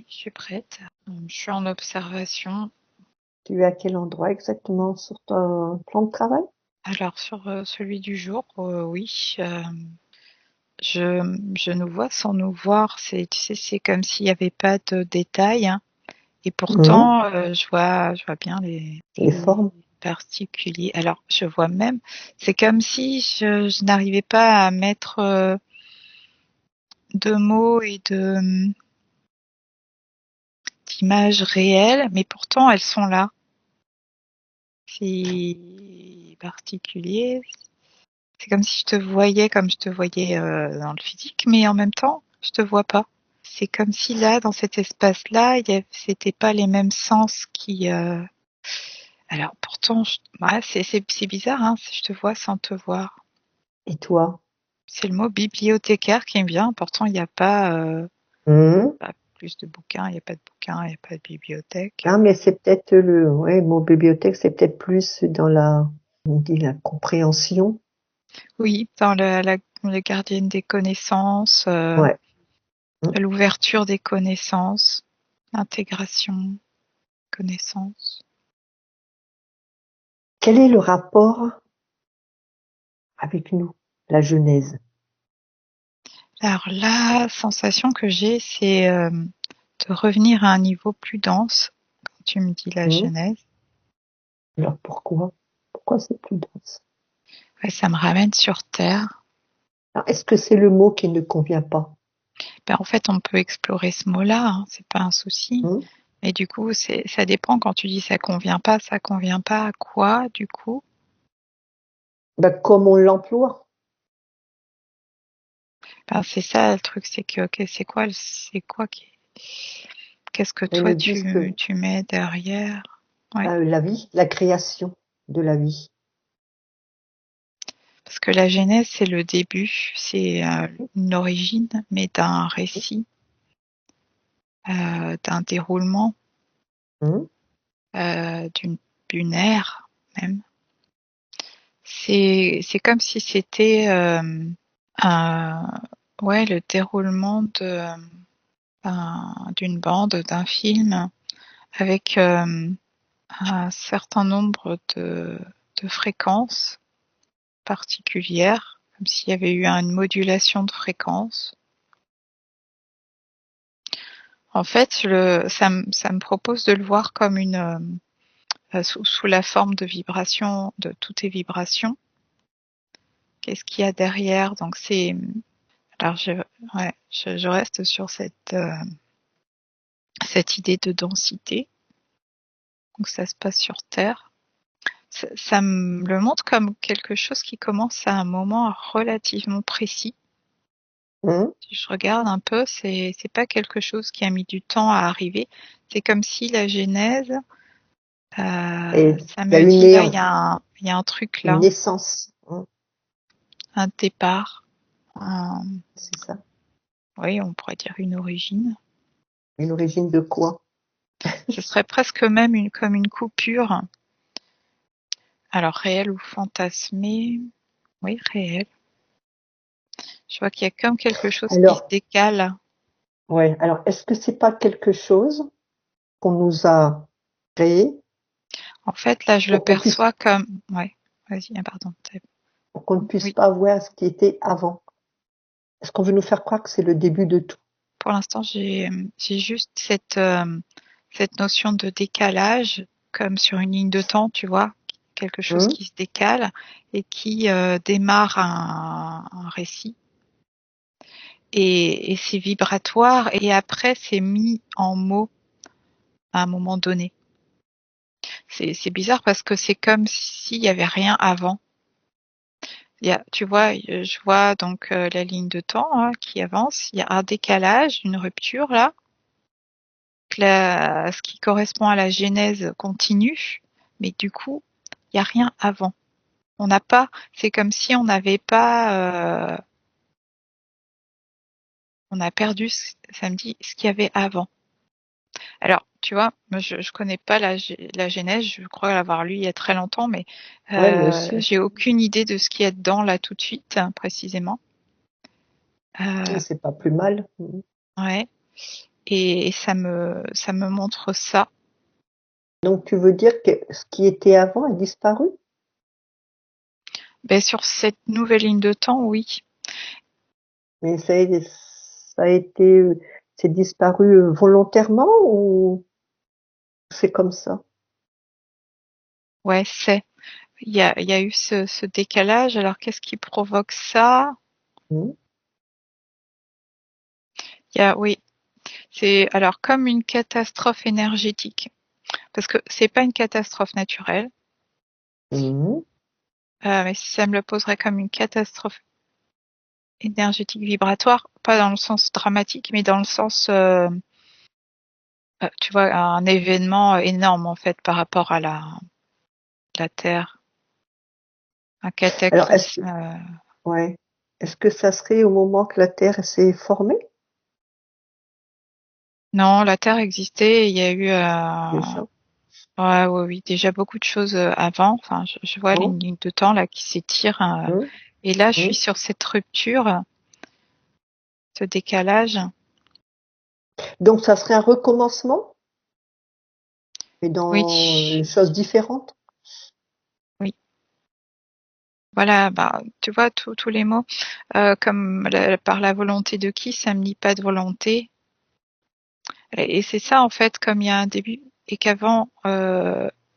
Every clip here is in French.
je suis prête. Je suis en observation. Tu es à quel endroit exactement sur ton plan de travail? Alors, sur celui du jour, oui, je nous vois sans nous voir. Tu sais, c'est comme s'il n'y avait pas de détails, hein. Et Mhm. pourtant, je vois bien Les les formes. particuliers. Alors, je vois même, c'est comme si je n'arrivais pas à mettre de mots et d'images réelles, mais pourtant elles sont là. C'est particulier. C'est comme si je te voyais comme je te voyais dans le physique, mais en même temps, je te vois pas. C'est comme si là, dans cet espace-là, c'était pas les mêmes sens qui. Alors pourtant, ouais, c'est bizarre, hein, si je te vois sans te voir. Et toi? C'est le mot bibliothécaire qui me vient. Pourtant, il n'y a Mhm. pas plus de bouquins, il n'y a pas de bouquins, il n'y a pas de bibliothèque. Ah, mais c'est peut-être ouais, mon bibliothèque, c'est peut-être plus dans on dit la compréhension. Oui, dans le gardienne des connaissances, Ouais. Mhm. l'ouverture des connaissances, l'intégration, connaissances. Quel est le rapport avec nous, la Genèse? Alors la sensation que j'ai, c'est de revenir à un niveau plus dense, quand tu me dis la Mhm. genèse. Alors pourquoi? Pourquoi c'est plus dense? Ouais, ça me ramène sur Terre. Alors, est-ce que c'est le mot qui ne convient pas? Ben, en fait, on peut explorer ce mot-là, hein, c'est pas un souci. Mhm. Mais du coup, ça dépend quand tu dis ça convient pas à quoi, du coup? Ben, comme on l'emploie. Ben, c'est ça le truc, c'est que, ok, qu'est-ce que Ils toi nous disent que tu mets derrière? Ouais. la vie, la création de la vie. Parce que la genèse, c'est le début, c'est une origine, mais d'un récit, d'un déroulement, Mhm. d'une ère même. C'est comme si c'était un, ouais, le déroulement d'une bande, d'un film, avec un certain nombre de fréquences particulières, comme s'il y avait eu une modulation de fréquence. En fait, ça me propose de le voir comme sous la forme de vibration, de toutes les vibrations. Qu'est-ce qu'il y a derrière? Donc alors ouais, je reste sur cette idée de densité. Donc ça se passe sur Terre. Ça me le montre comme quelque chose qui commence à un moment relativement précis. Mhm. Si je regarde un peu, c'est pas quelque chose qui a mis du temps à arriver. C'est comme si la genèse, Et ça il y a me une, dit là, il y a un truc une là, naissance. Mhm. un départ, un- C'est ça. oui, on pourrait dire une origine. Une origine de quoi? Ce serait presque même comme une coupure. Alors réelle ou fantasmée? Oui, réelle. Je vois qu'il y a comme quelque chose qui se Alors, décale. ouais. Alors, est-ce que c'est pas quelque chose qu'on nous a créé En fait, là, je le pour qu'on puisse, perçois comme... Ouais, vas-y, ah, pardon. pour qu'on ne puisse Oui, pas voir ce qui était avant? Est-ce qu'on veut nous faire croire que c'est le début de tout? pour l'instant, j'ai juste cette notion de décalage, comme sur une ligne de temps, tu vois, quelque chose Mhm. qui se décale et qui démarre un récit. Et c'est vibratoire et après, c'est mis en mots à un moment donné. C'est bizarre parce que c'est comme s'il y avait rien avant. Tu vois, je vois donc la ligne de temps hein, qui avance. Il y a un décalage, une rupture là. Ce qui correspond à la genèse continue, mais du coup, il n'y a rien avant. On n'a pas. C'est comme si on n'avait pas. On a perdu. Ça me dit ce qu'il y avait avant. Alors, tu vois, moi, je connais pas la genèse. Je crois l'avoir lu il y a très longtemps, mais Ouais, moi aussi. j'ai aucune idée de ce qu'il y a dedans là tout de suite, hein, précisément. Mais Euh, c'est pas plus mal. Mhm. ouais. et ça me montre ça. Donc tu veux dire que ce qui était avant a disparu? Ben, sur cette nouvelle ligne de temps, oui. Mais ça a été, c'est disparu volontairement ou c'est comme ça? Ouais, il y a eu ce décalage. Alors, qu'est-ce qui provoque ça? Hmm. Oui, c'est alors comme une catastrophe énergétique, parce que c'est pas une catastrophe naturelle, Mhm. mais ça me le poserait comme une catastrophe énergétique vibratoire, pas dans le sens dramatique, mais dans le sens, tu vois, un événement énorme en fait par rapport à la Terre, un Alors cataclysme. ouais, est-ce que ça serait au moment que la Terre s'est formée Non, la Terre existait. Il y a eu, déjà? ouais, ouais, oui, déjà beaucoup de choses avant. Enfin, je vois Hmm, une ligne de temps là qui s'étire, hmm, et là, je suis hmm. sur cette rupture, ce décalage. Donc ça serait un recommencement, mais Oui, dans les choses différentes? oui. Voilà, bah, tu vois, tous les mots, comme par la volonté de qui, ça me dit pas de volonté. Et c'est ça, en fait, comme il y a un début et qu'avant,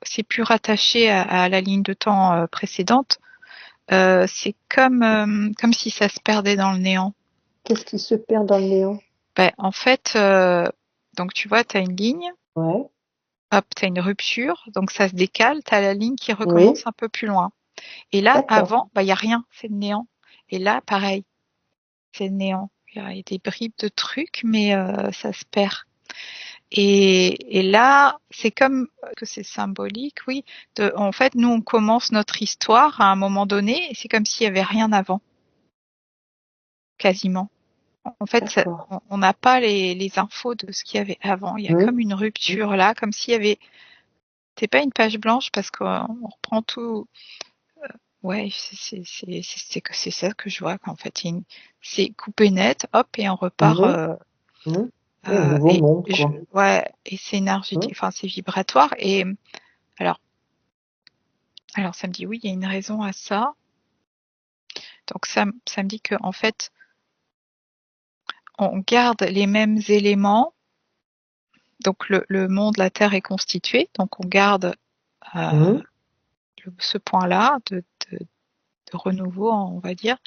c'est plus rattaché à la ligne de temps précédente, c'est comme si ça se perdait dans le néant. Qu'est-ce qui se perd dans le néant? Ben, en fait, donc tu vois, tu as une ligne, Ouais, hop, tu as une rupture, donc ça se décale, tu as la ligne qui oui, recommence un peu plus loin. Et là, d'accord. avant, bah, il n'y a rien, c'est le néant. Et là, pareil, c'est le néant. Il y a des bribes de trucs, mais ça se perd. Et là, c'est comme que c'est symbolique, oui. En fait, nous, on commence notre histoire à un moment donné, et c'est comme s'il y avait rien avant, quasiment. En fait, D'accord. on n'a pas les infos de ce qu'il y avait avant. Il y a Hmm, comme une hmm, rupture là, comme s'il y avait. C'est pas une page blanche parce qu'on reprend tout. Ouais, c'est ça que je vois qu'en fait, c'est coupé net, hop, et on repart. hmm, hmm. Oui, un nouveau Et monde, quoi. ouais, et c'est énergétique, Hmm, enfin c'est vibratoire. Et alors, alors ça me dit oui, il y a une raison à ça. Donc ça me dit que en fait, on garde les mêmes éléments. Donc le monde, la Terre est constitué. Donc on garde euh, hmm. ce point-là de renouveau, on va dire,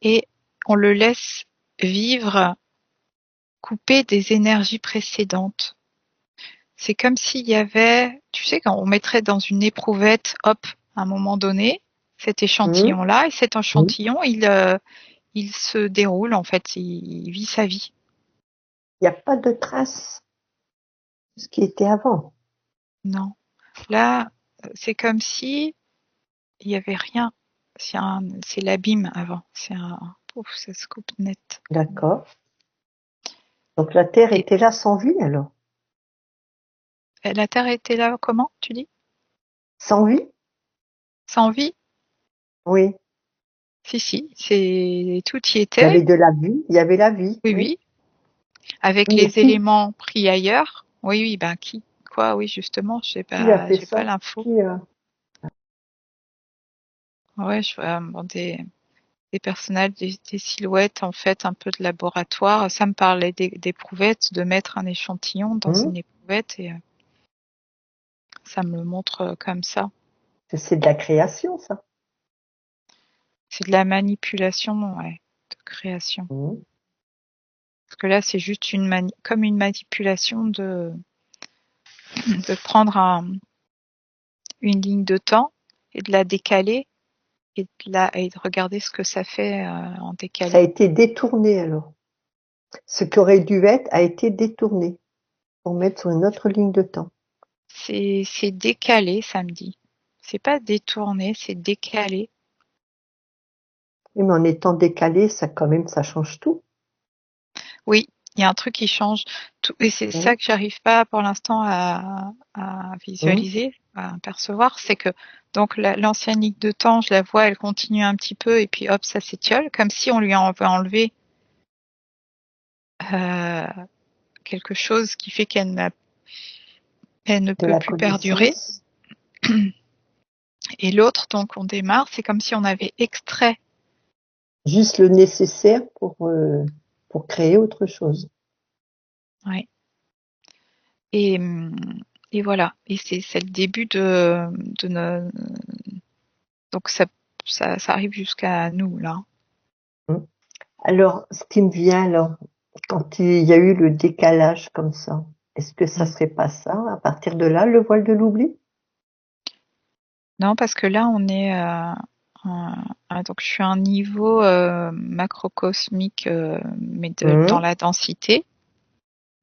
et on le laisse vivre coupé des énergies précédentes. C'est comme s'il y avait, tu sais, quand on mettrait dans une éprouvette, hop, à un moment donné, cet Mmh. échantillon-là, et cet Mmh. échantillon, il se déroule, en fait, il vit sa vie. Il y a pas de trace de ce qui était avant. Non. Là, c'est comme si il y avait rien. C'est l'abîme avant. Pouf, ça se coupe net. D'accord. Donc la Terre Et était là sans vie alors? la Terre était là, comment, tu dis? Sans vie? Sans vie? Oui. Si, si, c'est tout y Il y avait était. de la vie, il y avait la vie, Oui, oui. oui. Avec Oui, mais les éléments pris ailleurs. Oui, oui, ben qui? Quoi? Oui, justement, qui a fait j'ai pas ça? l'info. Qui a Ouais, je vois bon, des personnages, des silhouettes en fait un peu de laboratoire. Ça me parlait d'éprouvettes, de mettre un échantillon dans mmh? une éprouvette et ça me le montre comme ça. C'est de la création, ça. C'est de la manipulation, ouais, de création. Mmh. Parce que là, c'est juste comme une manipulation de prendre une ligne de temps et de la décaler et de regarder ce que ça fait en Ça a décalé. été détourné alors. Ce qui aurait dû être a été détourné pour mettre sur une autre ligne de temps. C'est décalé, samedi. C'est pas détourné, c'est décalé. Oui, mais en étant décalé, ça quand même, ça change tout. Oui, il y a un truc qui change tout, et c'est Mmh. ça que j'arrive pas pour l'instant à Mmh. visualiser, à percevoir, c'est que donc l'ancienne ligne de temps, je la vois, elle continue un petit peu et puis hop, ça s'étiole, comme si on lui avait enlevé euh, quelque chose qui fait qu'elle ne De peut la plus perdurer. connaissance. Et l'autre, donc on démarre, c'est comme si on avait extrait. Juste le nécessaire pour créer autre chose. Ouais. Et voilà. Et c'est le début de donc ça arrive jusqu'à nous là. Alors, ce qui me vient, alors, quand il y a eu le décalage comme ça, est-ce que ça serait pas ça, à partir de là, le voile de l'oubli? Non, parce que là on est donc je suis à un niveau macrocosmique, mais dans la densité.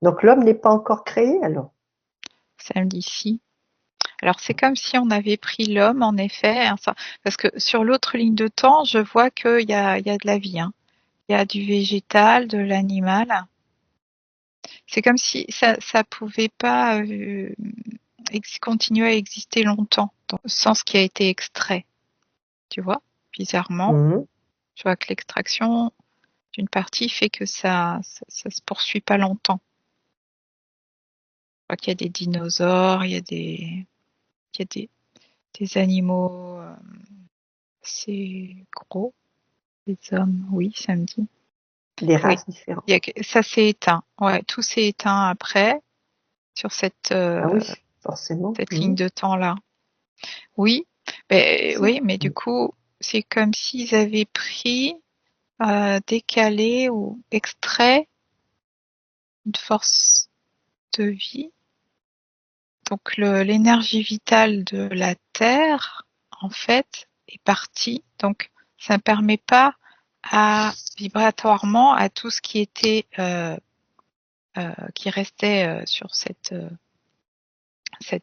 Donc l'homme n'est pas encore créé, alors? Ça me dit si. Alors c'est comme si on avait pris l'homme, en effet, hein, parce que sur l'autre ligne de temps, je vois qu'il y a de la vie. Hein. Il y a du végétal, de l'animal. C'est comme si ça pouvait pas continuer à exister longtemps, sans ce qui a été extrait. Tu vois, bizarrement, je vois que l'extraction d'une partie fait que ça se poursuit pas longtemps. Je vois qu'il y a des dinosaures, il y a des animaux, c'est gros. Les hommes, oui, ça me dit. Des Oui, races différentes. ça s'est éteint. Ouais, tout s'est éteint après sur cette Ah oui, forcément. ligne de temps-là. Oui, oui, mais du Mm. coup, c'est comme s'ils avaient pris, décalé ou extrait une force de vie. Donc l'énergie vitale de la Terre, en fait, est partie. Donc ça ne permet pas vibratoirement à tout ce qui était qui restait sur cette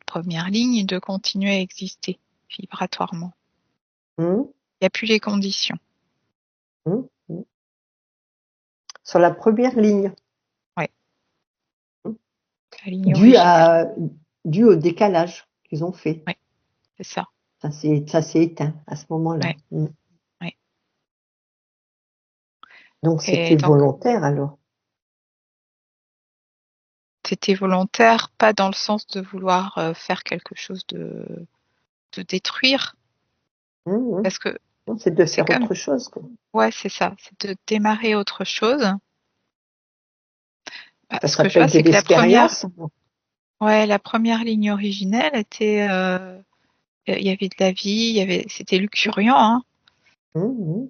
première ligne de continuer à exister vibratoirement. Il n'y a plus les conditions. Sur la première ligne. Ouais. La ligne originelle. Dû au décalage qu'ils ont fait. Ouais, c'est ça. Ça s'est éteint à ce moment-là. Ouais. Ouais. Donc Et c'était donc, volontaire alors. c'était volontaire, pas dans le sens de vouloir faire quelque chose de détruire, parce que Non, c'est de c'est faire comme, autre chose, quoi. ouais, c'est ça, c'est de démarrer autre chose. Bah, Ça ce que je vois, s'appelle de c'est que l'expérience. la première ligne originelle était, il y avait de la vie, c'était luxuriant, hein.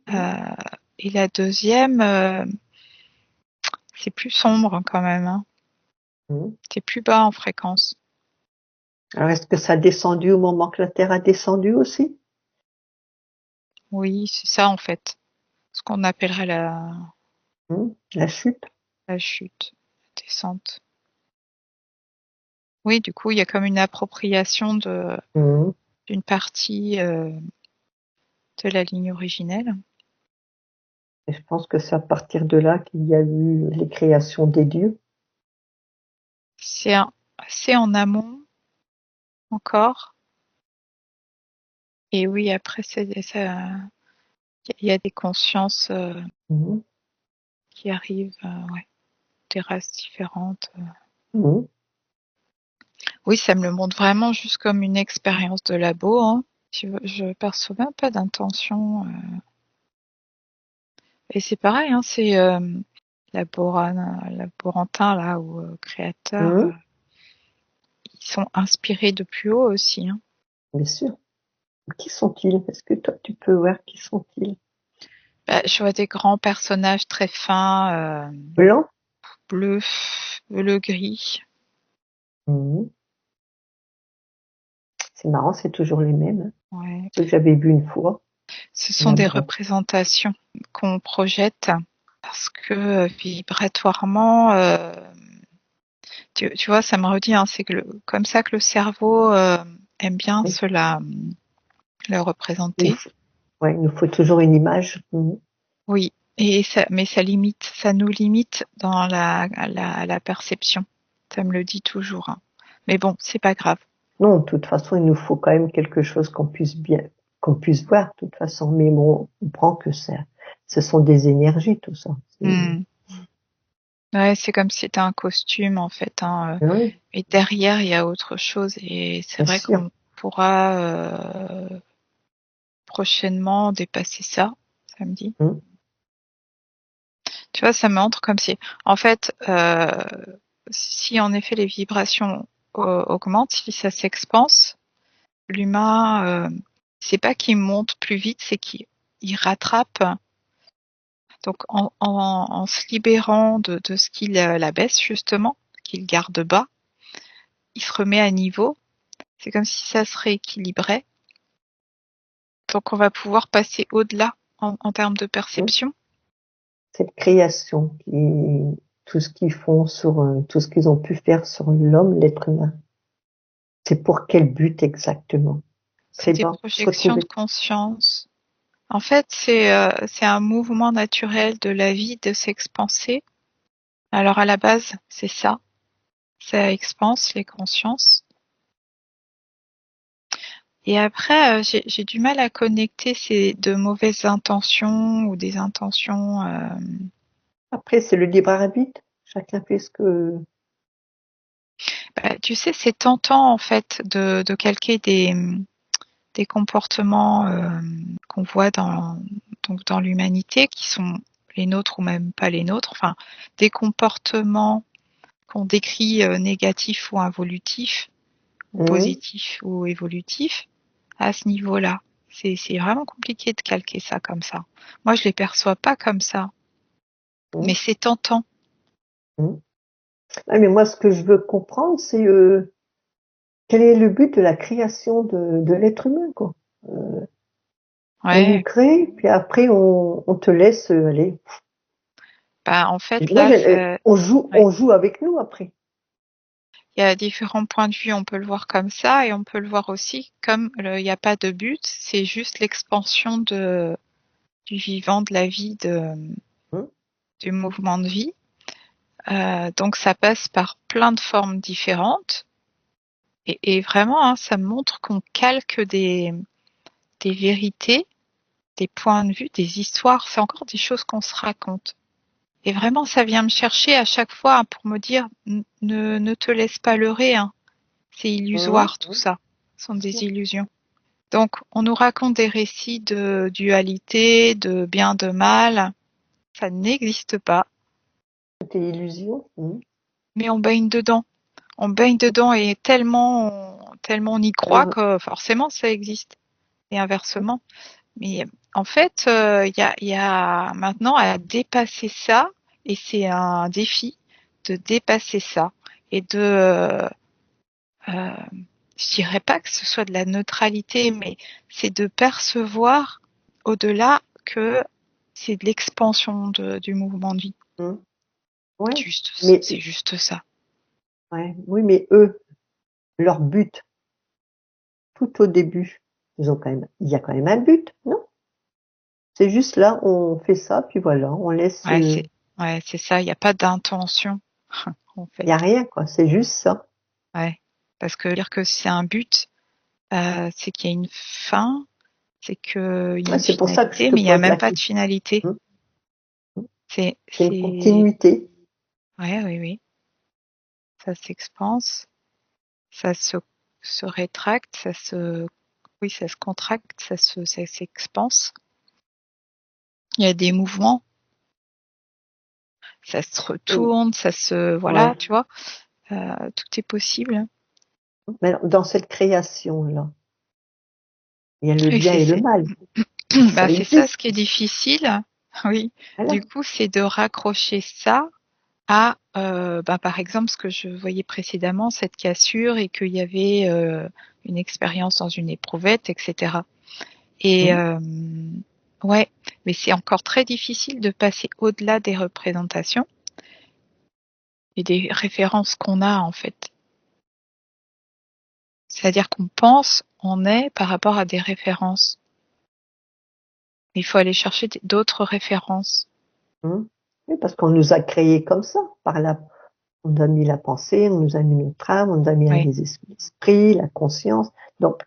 Et la deuxième, c'est plus sombre quand même, hein. C'est plus bas en fréquence. Alors est-ce que ça a descendu au moment que la Terre a descendu aussi? Oui, c'est ça en fait. Ce qu'on appellerait La chute. la chute, la descente. Oui, du coup, il y a comme une appropriation d'une partie de la ligne originelle. Et je pense que c'est à partir de là qu'il y a eu les créations des dieux. C'est assez en amont encore. Et oui, après, il y a des consciences qui arrivent, ouais, des races différentes. Oui, ça me le montre vraiment juste comme une expérience de labo, hein. Je perçois même pas d'intention. Et c'est pareil, hein, c'est laborantin là ou créateur, ils sont inspirés de plus haut aussi, hein. Bien sûr. Qui sont-ils? Est-ce que toi tu peux voir qui sont-ils? Bah, je vois des grands personnages très fins, Blancs? bleu, bleu gris. C'est marrant, c'est toujours les mêmes. Ouais. Ceux que j'avais vus une fois. Ce sont Là, des bon. représentations qu'on projette parce que vibratoirement, tu vois, ça me redit, hein, c'est que comme ça que le cerveau aime bien Oui. le représenter. Il nous faut toujours une image. Oui, et mais ça nous limite dans la perception. Ça me le dit toujours, hein. Mais bon, c'est pas grave. Non, de toute façon, il nous faut quand même quelque chose qu'on puisse voir, de toute façon. Mais bon, on comprend que ce sont des énergies, tout ça. Ouais, c'est comme si c'était un costume en fait, hein, Oui, et derrière il y a autre chose et c'est bien vrai sûr. qu'on pourra prochainement dépasser ça, samedi. Mm. Tu vois, ça montre comme si, en fait, si en effet les vibrations augmentent, si ça s'expanse, l'humain, c'est pas qu'il monte plus vite, c'est qu'il rattrape. Donc en se libérant de ce qui l'abaisse justement, qu'il garde bas, il se remet à niveau. C'est comme si ça se rééquilibrait. Donc on va pouvoir passer au-delà en termes de Mm. perception. Cette création, tout ce qu'ils font tout ce qu'ils ont pu faire sur l'homme, l'être humain. C'est pour quel but exactement? C'est des Se projections de retrouver. conscience. En fait, c'est un mouvement naturel de la vie de s'expanser. Alors à la base, c'est ça. Ça expanse les consciences. Et après, j'ai du mal à connecter ces de mauvaises intentions ou des intentions. Après, c'est le libre arbitre. Chacun fait ce que. Bah, tu sais, c'est tentant en fait de calquer des comportements qu'on voit donc dans l'humanité, qui sont les nôtres ou même pas les nôtres. Enfin, des comportements qu'on décrit négatifs ou involutifs, ou Mhm, positifs ou évolutifs, à ce niveau-là. C'est vraiment compliqué de calquer ça comme ça. Moi, je les perçois pas comme ça, mais mhm, c'est tentant. mhm. Ah, mais moi, ce que je veux comprendre, c'est quel est le but de la création de l'être humain, quoi. Euh, on nous Ouais. crée, puis après, on te laisse aller. Bah, en fait, Moi, là, ça, ouais. on joue avec nous après. Il y a différents points de vue. On peut le voir comme ça et on peut le voir aussi comme il n'y a pas de but, c'est juste l'expansion du vivant, de la vie, Mhm, du mouvement de vie. Donc ça passe par plein de formes différentes et vraiment, hein, ça montre qu'on calque des vérités, des points de vue, des histoires. C'est encore des choses qu'on se raconte. Et vraiment, ça vient me chercher à chaque fois pour me dire ne te laisse pas leurrer, hein. C'est mhm, illusoire tout ça. Ce sont bien sûr. des illusions. Donc, on nous raconte des récits de dualité, de bien, de mal. Ça n'existe pas, Tout est illusion. Mhm. mais on baigne dedans. On baigne dedans et tellement on y croit Alors, que forcément ça existe. Et inversement. Mais en fait, il y a maintenant à dépasser ça, et c'est un défi de dépasser ça et euh, je dirais pas que ce soit de la neutralité, mais c'est de percevoir au-delà que c'est de l'expansion du mouvement de vie. mhm. Ouais, Juste, mais, c'est juste ça. ouais, oui, mais eux, leur but, tout au début, il y a quand même un but, non? C'est juste là, on fait ça, puis voilà, on laisse, Ouais, c'est ça. Il n'y a pas d'intention en il y a fait. rien, quoi. C'est juste ça. Ouais, parce que dire que c'est un but, c'est qu'il y a une fin, c'est qu'il y a Ouais, une c'est pour ça que je finalité, te mais il n'y a pose même la pas de question. finalité. Hein. C'est une C'est, continuité. ouais, oui, oui. Ça s'expanse, ça se rétracte, oui, ça se contracte, ça s'expanse. Il y a des mouvements, ça se Et- retourne, ouais. voilà, tu vois, tout est possible. Mais dans cette création-là, il y a le Et bien et le mal. Ça bah, c'est ça ce existe. qui est difficile. Oui. Voilà. Du coup, c'est de raccrocher ça à, bah, par exemple, ce que je voyais précédemment, cette cassure et qu'il y avait une expérience dans une éprouvette, etc. Et Hein. ouais, mais c'est encore très difficile de passer au-delà des représentations et des références qu'on a en fait. C'est-à-dire qu'on pense, on est par rapport à des références. Il faut aller chercher d'autres références. Hein. Oui, parce qu'on nous a créés comme ça, on nous a mis la pensée, on nous a mis notre âme, on nous a mis Ouais. les esprits, la conscience. Donc,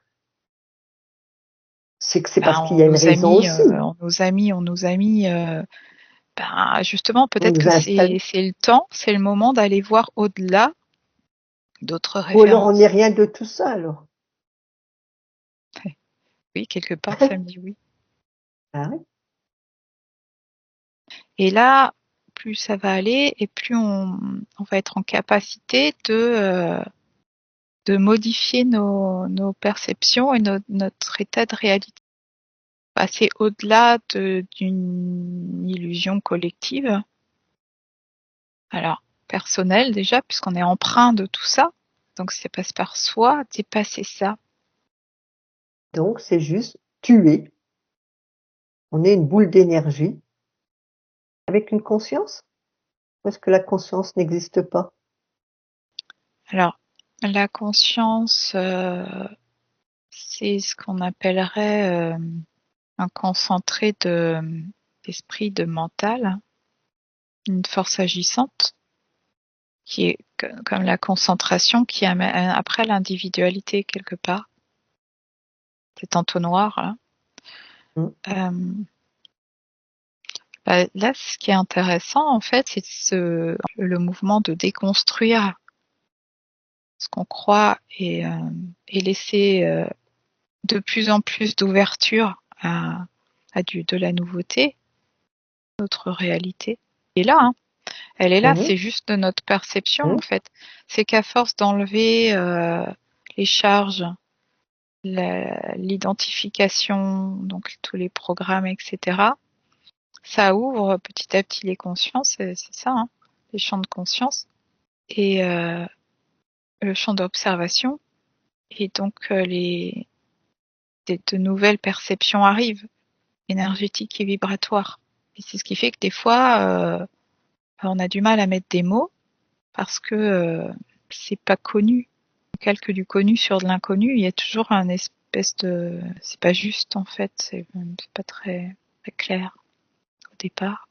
c'est que c'est Ben, parce qu'il y a une raison aussi. on nous a mis Justement, peut-être Nous que installe. c'est le temps, c'est le moment d'aller voir au-delà d'autres Ou alors on n'est références. rien de tout ça alors. Oui, quelque part, ça me dit oui. Ah oui. Et là, plus ça va aller et plus on va être en capacité de modifier nos perceptions et notre état de réalité. Passer au-delà d'une illusion collective. Alors, personnelle déjà, puisqu'on est empreint de tout ça. Donc, ça passe par soi, dépasser ça. Donc c'est juste tuer. On est une boule d'énergie avec une conscience. Ou est-ce que la conscience n'existe pas? Alors, la conscience, c'est ce qu'on appellerait un concentré d'esprit, de mental, une force agissante, qui est comme la concentration qui amène après l'individualité quelque part. Cet entonnoir là. Mm. Là, ce qui est intéressant en fait, c'est le mouvement de déconstruire ce qu'on croit et laisser de plus en plus d'ouverture de la nouveauté, notre réalité. Et là, hein, elle est là, Mhm. c'est juste de notre perception en Mhm. fait. C'est qu'à force d'enlever les charges, l'identification, donc tous les programmes, etc., ça ouvre petit à petit les consciences, c'est ça, hein, les champs de conscience et le champ d'observation. Et donc de nouvelles perceptions arrivent, énergétiques et vibratoires. Et c'est ce qui fait que des fois, on a du mal à mettre des mots parce que c'est pas connu. On calque du connu sur de l'inconnu. Il y a toujours un espèce de, c'est pas juste en fait. C'est pas très clair au départ.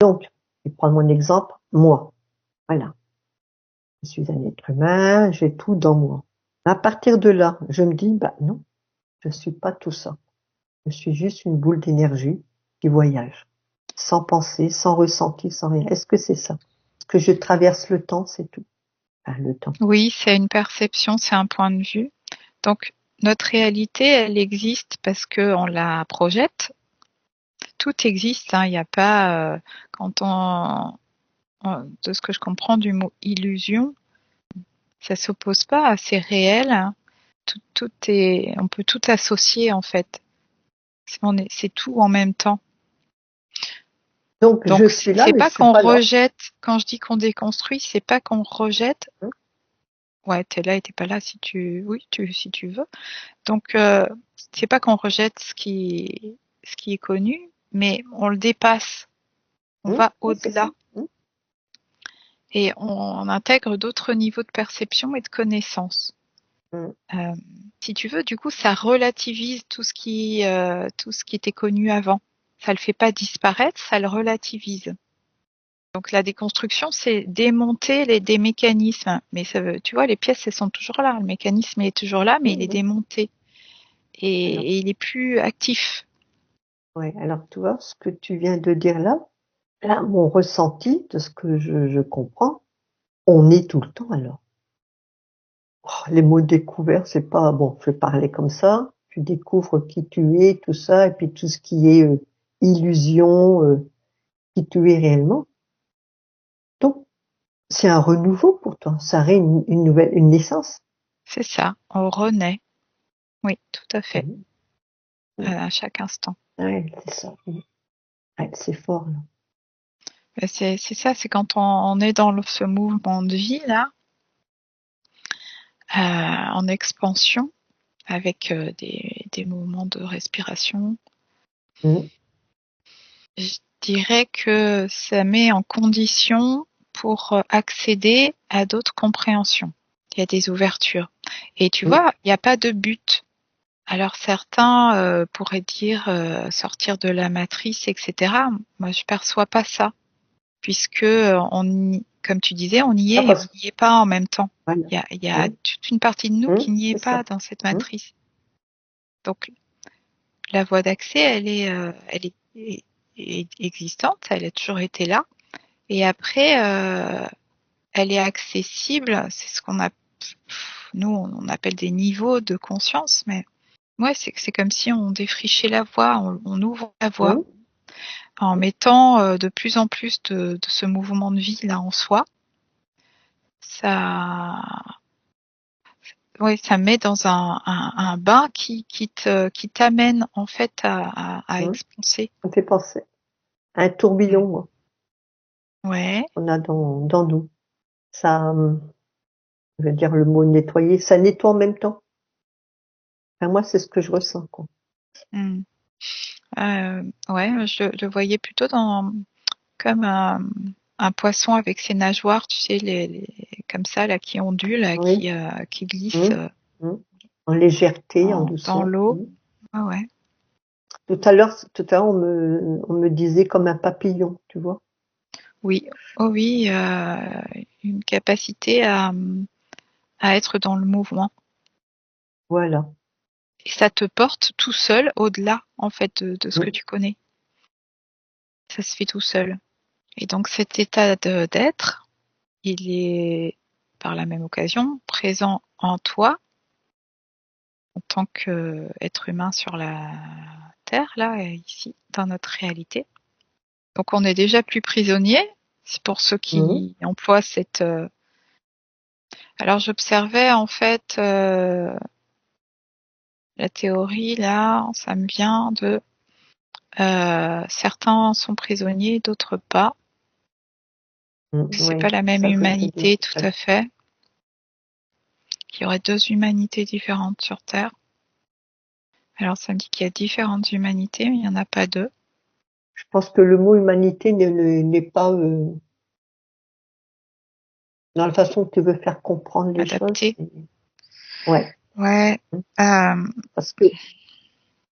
Donc, je vais prendre mon exemple, moi. Voilà. Je suis un être humain, j'ai tout dans moi. À partir de là, je me dis, bah non, je suis pas tout ça. Je suis juste une boule d'énergie qui voyage. Sans pensée, sans ressenti, sans rien. Est-ce que c'est ça? Est-ce que je traverse le temps, c'est tout? Enfin, le temps. Oui, c'est une perception, c'est un point de vue. Donc, notre réalité, elle existe parce que on la projette. Tout existe, hein. Il n'y a pas, quand de ce que je comprends du mot illusion, ça s'oppose pas à c'est réel, hein. Tout est, on peut tout associer en fait. C'est tout en même temps. Donc, je Donc suis là, c'est mais je pas suis qu'on pas là. rejette. Quand je dis qu'on déconstruit, c'est pas qu'on rejette. Hein. Ouais, t'es là et t'es pas là oui, si tu veux. Donc c'est pas qu'on rejette ce qui est connu, mais on le dépasse. On va Oui, c'est ça. au-delà et on intègre d'autres niveaux de perception et de connaissance. Hum. Euh, Si tu veux, du coup, ça relativise tout ce qui était connu avant. Ça le fait pas disparaître, ça le relativise. Donc la déconstruction, c'est démonter des mécanismes. Mais ça veut, tu vois, les pièces, elles sont toujours là. Le mécanisme est toujours là, mais il est Mhm. démonté Alors, et il est plus actif. ouais, alors, tu vois, ce que tu viens de dire là, mon ressenti de ce que je comprends, on est tout le temps alors. Oh, les mots découverts, c'est pas bon, je vais parler comme ça, tu découvres qui tu es, tout ça, et puis tout ce qui est illusion, qui tu es réellement. Donc, c'est un renouveau pour toi, ça aurait une nouvelle, une naissance. C'est ça, on renaît. Oui, tout à fait, Mhm. Mhm. à chaque instant. Ouais, c'est ça. Mhm. Ouais, c'est fort, là. C'est ça, c'est quand on est dans ce mouvement de vie là, en expansion, avec des mouvements de respiration. Mhm. Je dirais que ça met en condition pour accéder à d'autres compréhensions. Il y a des ouvertures. Et tu Mhm. vois, il n'y a pas de but. Alors certains pourraient dire sortir de la matrice, etc. Moi, je perçois pas ça, puisque comme tu disais, on y Ah, est et on parce, n'y est pas en même temps. voilà. Il y a Mhm. toute une partie de nous qui n'y est C'est pas ça. dans cette Mhm. matrice. Donc la voie d'accès, elle est existante, elle a toujours été là. Et après, elle est accessible. C'est ce qu'on a, nous, on appelle des niveaux de conscience, mais ouais, c'est comme si on défrichait la voie, on ouvre la voie Mmh. en mettant de plus en plus de ce mouvement de vie là en soi. Ça, ouais, ça met dans un bain qui t'amène en fait à Mmh. expanser. Ça me fait penser à un tourbillon, moi, Ouais. qu'on a dans nous. Ça, je vais dire le mot nettoyer, ça nettoie en même temps. Enfin, moi, c'est ce que je ressens, quoi. Mm. Ouais, je le voyais plutôt comme un poisson avec ses nageoires, tu sais, comme ça, là, qui ondulent, là, Oui. qui glissent Mmh. Mmh. En légèreté, en dans douceur. l'eau. Mmh. Ah ouais. Tout à l'heure, on me disait comme un papillon, tu vois. Oui, oh oui, une capacité à être dans le mouvement. Voilà. Et ça te porte tout seul au-delà, en fait, de ce que Mmh. tu connais. Ça se fait tout seul. Et donc cet état d'être, il est par la même occasion présent en toi en tant qu'être humain sur la Terre, là, ici, dans notre réalité. Donc on est déjà plus prisonnier. C'est pour ceux Mmh. qui emploient cette... Alors j'observais en fait la théorie, là, ça me vient de... certains sont prisonniers, d'autres pas. C'est Oui, pas la même ça, je te dis humanité tout tout à à l'heure. fait. Il y aurait deux humanités différentes sur Terre. Alors ça me dit qu'il y a différentes humanités, mais il n'y en a pas deux. Je pense que le mot humanité n'est pas dans la façon que tu veux faire comprendre les choses. Adaptées. Ouais. Ouais. Euh, Parce que,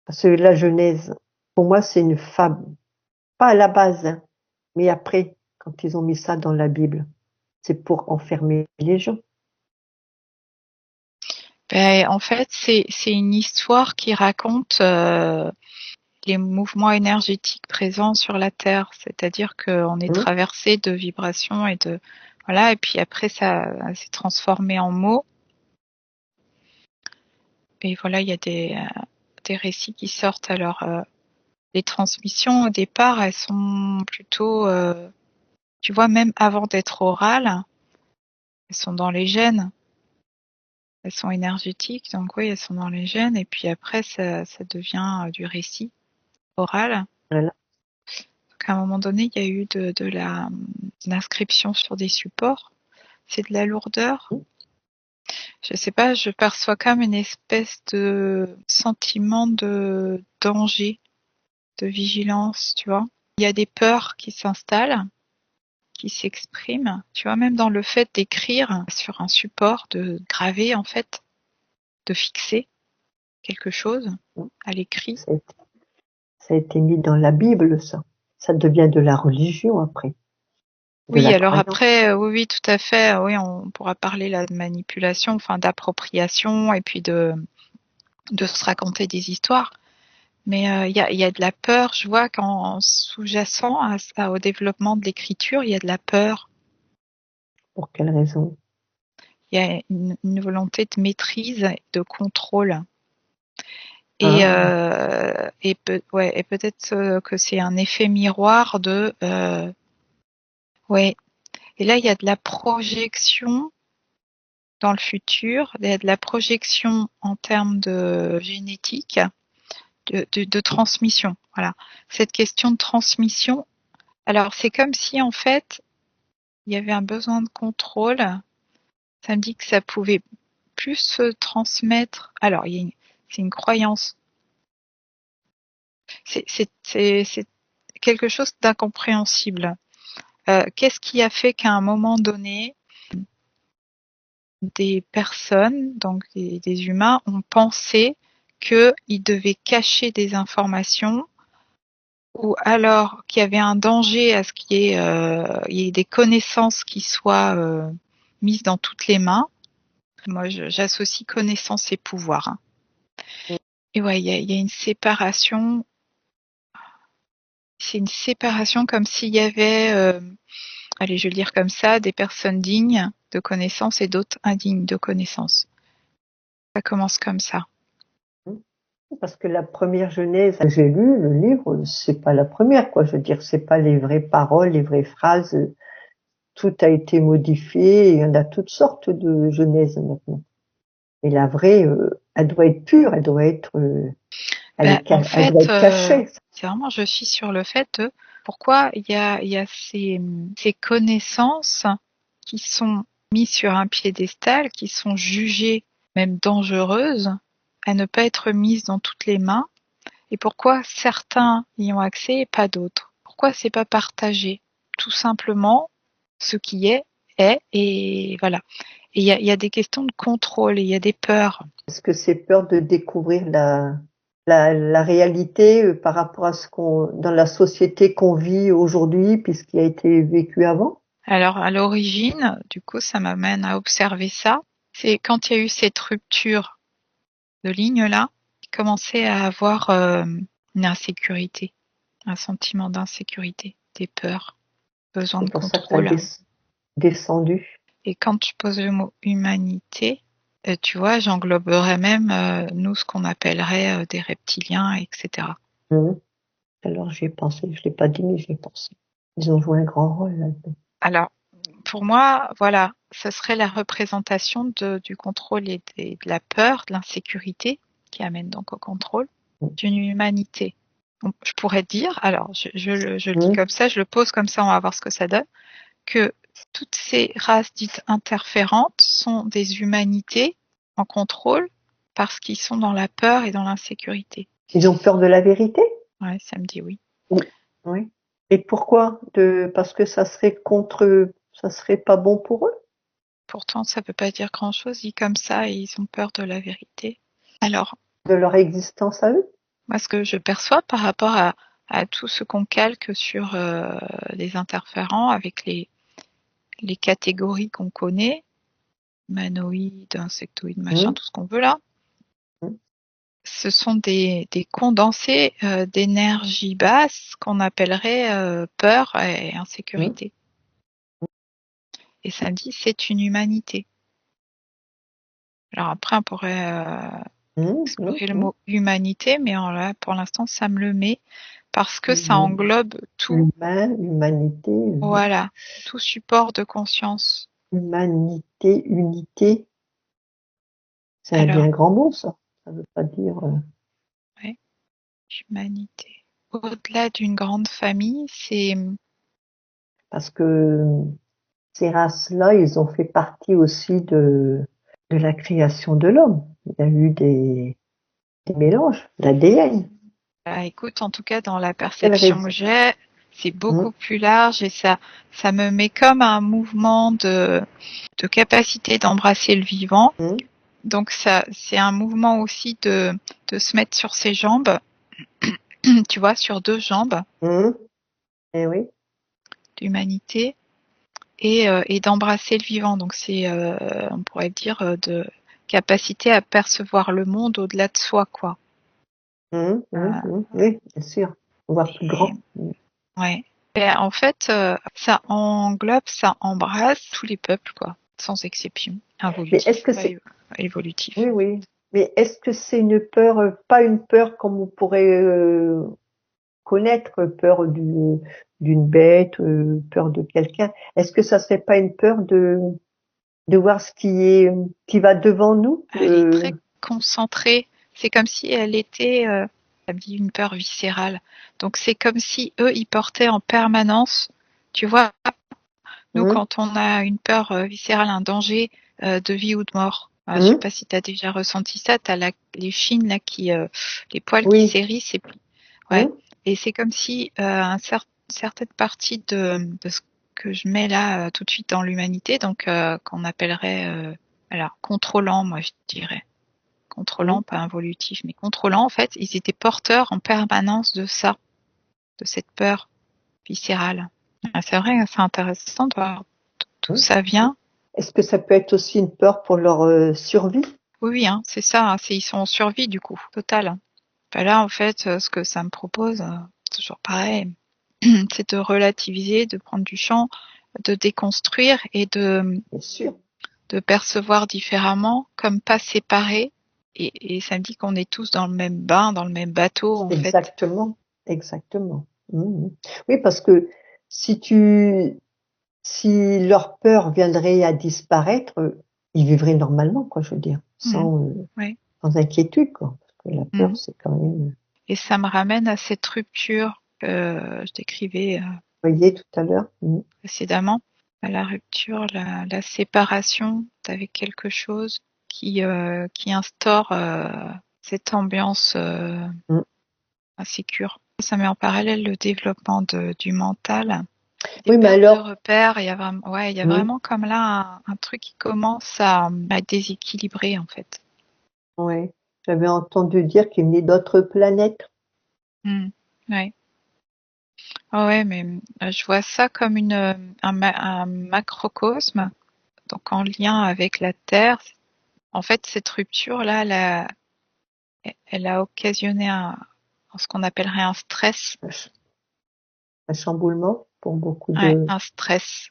parce que la Genèse, pour moi, c'est une fable. Pas à la base, hein, mais après, quand ils ont mis ça dans la Bible, c'est pour enfermer les gens. ben, en fait, c'est une histoire qui raconte les mouvements énergétiques présents sur la Terre. C'est-à-dire qu'on est Hein. traversé de vibrations et de... Voilà, et puis après, ça s'est transformé en mots. Et voilà, il y a des récits qui sortent. Alors, les transmissions, au départ, elles sont plutôt... tu vois, même avant d'être orales, elles sont dans les gènes. Elles sont énergétiques, donc oui, elles sont dans les gènes. Et puis après, ça devient du récit oral. Voilà. Donc à un moment donné, il y a eu l'inscription sur des supports. C'est de la lourdeur. Je sais pas, je perçois comme une espèce de sentiment de danger, de vigilance, tu vois. Il y a des peurs qui s'installent, qui s'expriment, tu vois, même dans le fait d'écrire sur un support, de graver en fait, de fixer quelque chose à l'écrit. Ça a été, ça a été mis dans la Bible, ça. Ça devient de la religion après, de Oui, la alors croyance. après, oui, oui, tout à fait. Oui, on pourra parler là de manipulation, enfin d'appropriation, et puis de se raconter des histoires. Mais il y a de la peur. Je vois qu'en sous-jacent au développement de l'écriture, il y a de la peur. Pour quelle raison? Il y a une volonté de maîtrise, de contrôle. Et, Ah, ouais, et peut-être que c'est un effet miroir de... ouais. Et là, il y a de la projection dans le futur, il y a de la projection en termes de génétique, de transmission. Voilà. Cette question de transmission, alors c'est comme si en fait, il y avait un besoin de contrôle. Ça me dit que ça pouvait plus se transmettre. Alors, c'est une croyance. C'est quelque chose d'incompréhensible. Qu'est-ce qui a fait qu'à un moment donné, des personnes, donc des humains, ont pensé qu'ils devaient cacher des informations ou alors qu'il y avait un danger à ce il y ait des connaissances qui soient mises dans toutes les mains. Moi, j'associe connaissance et pouvoir. Hein. Et ouais, il y a une séparation C'est une séparation comme s'il y avait, allez, je vais le dire comme ça, des personnes dignes de connaissance et d'autres indignes de connaissance. Ça commence comme ça. Parce que la première Genèse que j'ai lue, le livre, c'est pas la première, quoi. Je veux dire, c'est pas les vraies paroles, les vraies phrases. Tout a été modifié. Il y en a toutes sortes de Genèse maintenant. Et la vraie, elle doit être pure, elle doit être, En elle doit fait, être cachée. c'est vraiment, je suis sur le fait de pourquoi il y a ces connaissances qui sont mises sur un piédestal, qui sont jugées même dangereuses, à ne pas être mises dans toutes les mains, et pourquoi certains y ont accès et pas d'autres. Pourquoi c'est pas partagé? Tout simplement, ce qui est, et voilà. Et il y a des questions de contrôle, et il y a des peurs. Est-ce que c'est peur de découvrir la réalité par rapport à ce qu'on, dans la société qu'on vit aujourd'hui, puisqu'il a été vécu avant? Alors, à l'origine, du coup, ça m'amène à observer ça. C'est quand il y a eu cette rupture de ligne-là, j'ai commencé à avoir une insécurité, un sentiment d'insécurité, des peurs, besoin C'est de pour ça que ça a contrôle. descendu. Et quand tu poses le mot humanité, tu vois, j'engloberais même, nous, ce qu'on appellerait des reptiliens, etc. Mhm. Alors j'y ai pensé, je l'ai pas dit, mais j'y ai pensé. Ils ont joué un grand rôle là-dedans. Alors, pour moi, voilà, ce serait la représentation du contrôle et de la peur, de l'insécurité, qui amène donc au contrôle, d'une humanité. Donc, je pourrais dire, alors je le dis Mhm. comme ça, je le pose comme ça, on va voir ce que ça donne, que toutes ces races dites interférentes sont des humanités en contrôle parce qu'ils sont dans la peur et dans l'insécurité. Ils ont peur de la vérité? Ouais, ça me dit oui. Oui. Oui. Et pourquoi? Parce que ça serait pas bon pour eux? Pourtant, ça ne veut pas dire grand-chose, dit comme ça, et ils ont peur de la vérité. Alors, De leur existence à eux? moi, ce que je perçois par rapport à tout ce qu'on calque sur les interférents avec les catégories qu'on connaît, humanoïdes, insectoïdes, machin, Mhm. tout ce qu'on veut là, Mhm. ce sont des condensés d'énergie basse qu'on appellerait peur et Mhm. insécurité. Et ça me dit c'est une humanité. Alors après, on pourrait Mhm. explorer le Mhm. mot humanité, mais là, pour l'instant, ça me le met parce que ça Mhm. englobe tout, Humain, humanité, voilà, tout support de conscience. humanité, unité. C'est un Alors, bien grand mot, ça. Ça veut pas dire, ouais, humanité. Au-delà d'une grande famille, c'est parce que ces races-là, ils ont fait partie aussi de la création de l'homme. Il y a eu des mélanges, l'ADN. écoute, en tout cas, dans la Quelle perception que raison? j'ai, c'est Mmh. beaucoup plus large et ça me met comme un mouvement de capacité d'embrasser le vivant. Mmh. Donc ça, c'est un mouvement aussi de se mettre sur ses jambes, tu vois, sur deux jambes Mmh. Eh oui. d'humanité et d'embrasser le vivant. Donc c'est, on pourrait dire, de capacité à percevoir le monde au-delà de soi, quoi. Mmh. Mmh. Euh, Mmh. Oui, bien sûr. Voir plus et grand. Mmh. ouais. Et en fait, ça englobe, ça embrasse tous les peuples, quoi, sans exception, Mais est-ce involutif, que pas c'est, évolutif. oui, oui. Mais est-ce que c'est une peur, pas une peur comme on pourrait connaître, peur d'une bête, peur de quelqu'un. Est-ce que ça serait pas une peur de voir ce qui va devant nous? Elle est très concentrée. C'est comme si elle était, ça me dit une peur viscérale. Donc c'est comme si eux, ils portaient en permanence, tu vois, nous, Hum, quand on a une peur viscérale, un danger de vie ou de mort, je sais hum, pas si tu as déjà ressenti ça, tu as les chines là les poils qui oui, s'hérissent et puis ouais. hum, Et c'est comme si certaines parties de ce que je mets là tout de suite dans l'humanité, donc qu'on appellerait alors contrôlant, moi je dirais. Contrôlant, hum. pas involutif, mais contrôlant, en fait, ils étaient porteurs en permanence de ça, de cette peur viscérale. Ah, c'est vrai, c'est intéressant de voir d'où Hum. ça vient. Est-ce que ça peut être aussi une peur pour leur survie? Oui, oui, hein, c'est ça, hein, ils sont en survie du coup, total. Ben là, en fait, ce que ça me propose, c'est toujours pareil. c'est de relativiser, de prendre du champ, de déconstruire et Bien sûr. de percevoir différemment, comme pas séparés. Et ça me dit qu'on est tous dans le même bain, dans le même bateau, en fait. Exactement, exactement. Oui, parce que si leur peur viendrait à disparaître, ils vivraient normalement, quoi, je veux dire, sans inquiétude, quoi. Parce que la peur, c'est quand même. Et ça me ramène à cette rupture que je décrivais Voyez tout à l'heure. précédemment, à la rupture, la séparation avec quelque chose qui instaure cette ambiance insécure. Ça met en parallèle le développement du mental. Des pertes de repères, il y a vraiment comme là un truc qui commence à déséquilibrer en fait. Ouais, j'avais entendu dire qu'il venait d'autres planètes. Ouais. Oh ouais, mais je vois ça comme un macrocosme, donc en lien avec la Terre. En fait, cette rupture-là, elle a occasionné ce qu'on appellerait un stress. Un chamboulement pour beaucoup Ouais, de. un stress.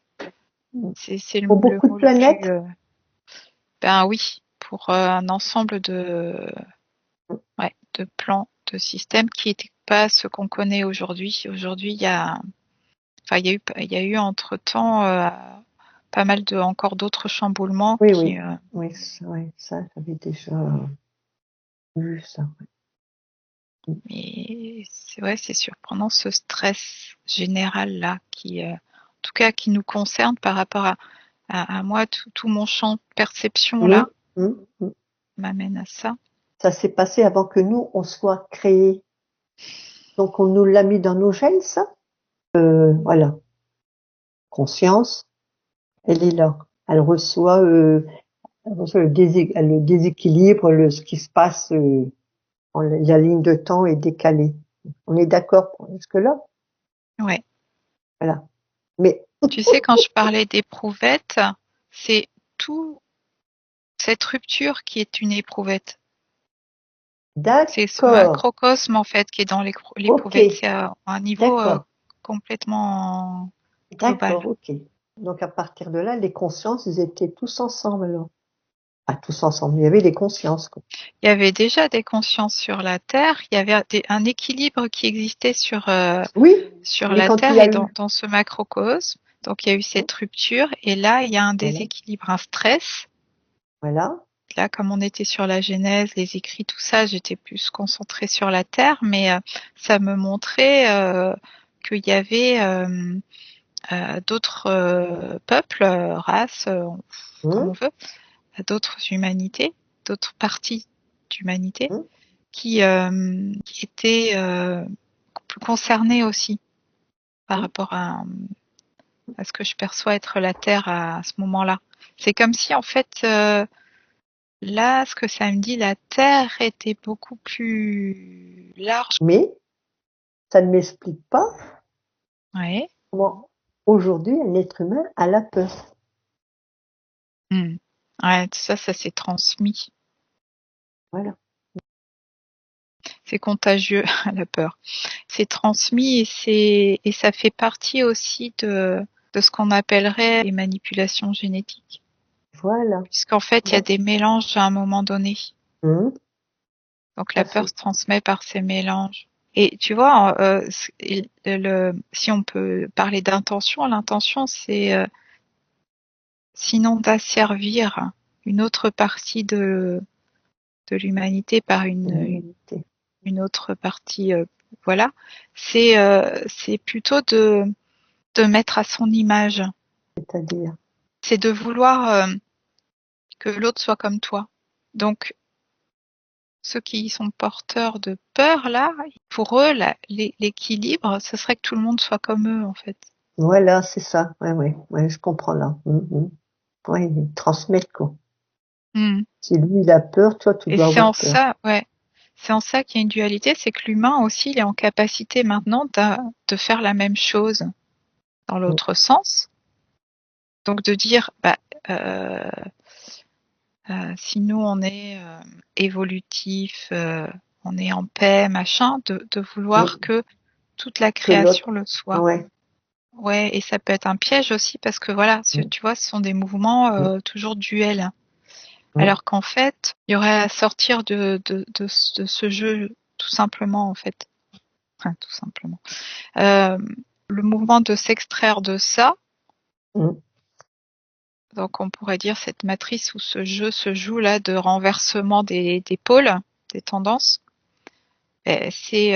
C'est le Pour beaucoup mot de le plus. planètes. Ben oui, pour un ensemble de plans, de systèmes qui n'étaient pas ce qu'on connaît aujourd'hui. Aujourd'hui, il y a eu entre-temps pas mal encore d'autres chamboulements Oui, ça, j'avais déjà vu ça. Mais c'est surprenant ce stress général là en tout cas, qui nous concerne par rapport à moi, tout mon champ de perception là m'amène à ça. Ça s'est passé avant que nous, on soit créés. Donc, on nous l'a mis dans nos gènes, ça. Voilà. Conscience, elle est là. Elle reçoit le déséquilibre, ce qui se passe, la ligne de temps est décalée. On est d'accord jusque-là? Ouais. Voilà. Mais. Tu sais, quand je parlais d'éprouvette, c'est tout cette rupture qui est une éprouvette. C'est ce macrocosme en fait qui est dans l'éprouvette. C'est à un niveau complètement global. D'accord, ok. Donc à partir de là, les consciences, ils étaient tous ensemble alors. Pas tous ensemble, il y avait des consciences. Quoi. Il y avait déjà des consciences sur la Terre, il y avait un équilibre qui existait sur la Terre et dans ce macrocosme. Donc il y a eu cette rupture et là il y a un déséquilibre, un stress. Voilà. Là, comme on était sur la Genèse, les écrits, tout ça, j'étais plus concentrée sur la Terre, mais ça me montrait qu'il y avait d'autres peuples, races, comme on veut, d'autres humanités, d'autres parties d'humanité qui étaient plus concernées aussi par rapport à ce que je perçois être la Terre à ce moment-là. C'est comme si en fait là, ce que ça me dit, la Terre était beaucoup plus large. Mais ça ne m'explique pas comment aujourd'hui un être humain a la peur. Ouais, ça s'est transmis. Voilà. C'est contagieux, la peur. C'est transmis et ça fait partie aussi de ce qu'on appellerait les manipulations génétiques. Voilà. Puisqu'en fait, il y a des mélanges à un moment donné. Donc la peur se transmet par ces mélanges. Et tu vois, si on peut parler d'intention, l'intention c'est sinon d'asservir une autre partie de l'humanité par une autre partie, voilà. C'est plutôt de mettre à son image. C'est-à-dire? C'est de vouloir que l'autre soit comme toi. Donc ceux qui sont porteurs de peur, là, pour eux, l'équilibre, ce serait que tout le monde soit comme eux, en fait. Voilà, c'est ça. Ouais, je comprends là. Ouais, ils transmettent quoi. Si lui, il a peur, toi, tu dois avoir peur. C'est en ça qu'il y a une dualité, c'est que l'humain aussi, il est en capacité maintenant de faire la même chose dans l'autre sens. Donc de dire, si nous on est évolutif, on est en paix, machin, de vouloir que toute la que l'autre. création le soit. Ouais. Ouais, et ça peut être un piège aussi parce que voilà, tu vois, ce sont des mouvements toujours duels. Alors qu'en fait, il y aurait à sortir de ce jeu tout simplement en fait. Enfin, tout simplement. Le mouvement de s'extraire de ça. Donc on pourrait dire cette matrice où ce jeu se joue là de renversement des pôles, des tendances. C'est